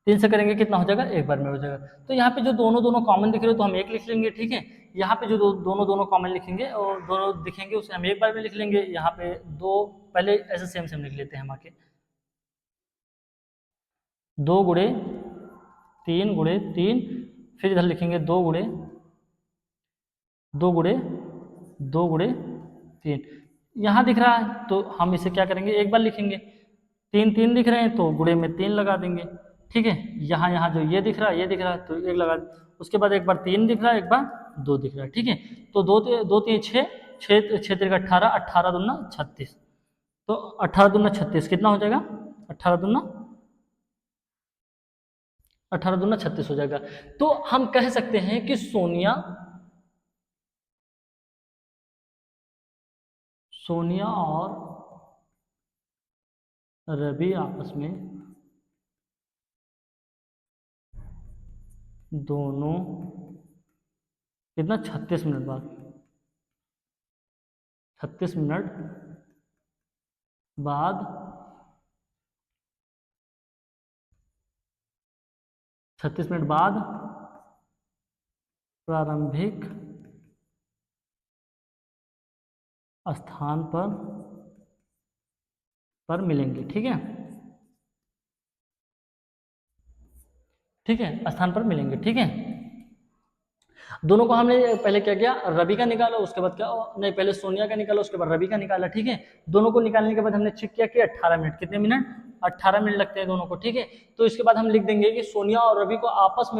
3 से करेंगे कितना हो जाएगा, 1 बार में हो जाएगा। तो यहाँ पे जो दोनों दोनों कॉमन दिख रहे हो तो हम 1 लिख लेंगे, ठीक है, यहाँ पे जो दोनों दोनों कॉमन लिखेंगे और दोनों दिखेंगे उसे हम 1 बार में लिख लेंगे, यहाँ पे 2 पहले ऐसे सेम सेम लिख लेते हैं हम आके, 2 गुणे 3 गुणे 3, फिर इधर लिखेंगे 2 गुणे 2 गुणे 2 गुणे 3, यहाँ दिख रहा है तो हम इसे क्या करेंगे, 1 बार लिखेंगे, 3 3 दिख रहे हैं तो गुणे में 3 लगा देंगे, ठीक है, यहाँ यहाँ जो ये दिख रहा है, ये दिख रहा है तो 1 लगा, उसके बाद एक बार 3 दिख रहा है, एक बार 2 दिख रहा है, ठीक है, तो 2 3 6 6 6 3 18, 18 दूना 36, तो 18 दूना 36 कितना हो जाएगा, 18 दूना 36 हो जाएगा। तो हम कह सकते हैं कि सोनिया और रवि आपस में दोनों कितना, 36 मिनट बाद, 36 मिनट बाद 36 मिनट बाद प्रारंभिक स्थान पर मिलेंगे, ठीक है, ठीक है, स्थान पर मिलेंगे, ठीक है। दोनों को हमने पहले क्या किया, रवि का निकाला, उसके बाद क्या, नहीं पहले सोनिया का निकाला, उसके बाद रवि का निकाला, ठीक है। दोनों को निकालने के बाद हमने चेक किया कि 18 मिनट, कितने मिनट, 18 मिनट लगते हैं दोनों को, ठीक है। तो इसके बाद हम लिख देंगे कि सोनिया और रवि को आपस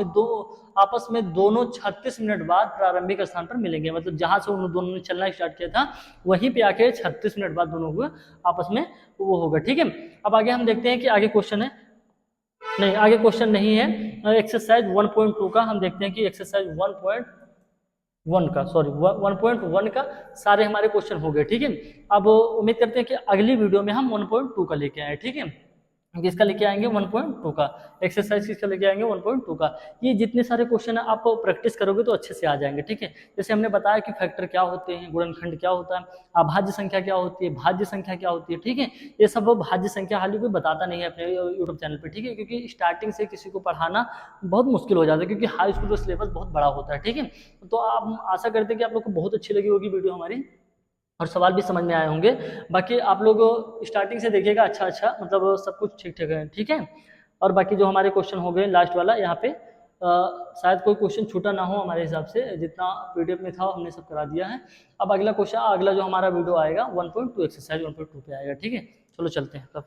में दोनों 36 मिनट बाद प्रारंभिक स्थान पर मिलेंगे, मतलब जहां से उन दोनों ने चलना स्टार्ट किया था वहीं पे आके 36 मिनट बाद दोनों को आपस में वो होगा, ठीक है। अब आगे हम देखते हैं कि आगे क्वेश्चन है, नहीं आगे क्वेश्चन नहीं है, एक्सरसाइज 1.2 का हम देखते हैं कि एक्सरसाइज 1.1 का, सॉरी 1.1 का सारे हमारे क्वेश्चन हो गए, ठीक है। अब उम्मीद करते हैं कि अगली वीडियो में हम 1.2 का लेके आए, ठीक है। किसका लेके आएंगे, 1.2 का एक्सरसाइज, किसका लेके आएंगे, 1.2 का। ये जितने सारे क्वेश्चन है आप प्रैक्टिस करोगे तो अच्छे से आ जाएंगे, ठीक है। जैसे हमने बताया कि फैक्टर क्या होते हैं, गुणनखंड क्या होता है, अभाज्य संख्या क्या होती है, भाज्य संख्या क्या होती है, ठीक है। ये सब भाज्य संख्या हाल ही कोई बताता नहीं है अपने यूट्यूब चैनल पर, ठीक है, क्योंकि स्टार्टिंग से किसी को पढ़ाना बहुत मुश्किल हो जाता है, क्योंकि हाई स्कूल का सिलेबस बहुत बड़ा होता है, ठीक है। तो आप आशा करते हैं कि आप लोग को बहुत अच्छी लगी होगी वीडियो हमारी, और सवाल भी समझ में आए होंगे। बाकी आप लोग स्टार्टिंग से देखिएगा, अच्छा मतलब सब कुछ ठीक ठाक है, ठीक है। और बाकी जो हमारे क्वेश्चन हो गए लास्ट वाला यहाँ पे, शायद कोई क्वेश्चन छूटा ना हो, हमारे हिसाब से जितना पीडीएफ में था हमने सब करा दिया है। अब अगला क्वेश्चन, अगला जो हमारा वीडियो आएगा 1.2 एक्सरसाइज 1.2 पे आएगा, ठीक है। चलो चलते हैं तब।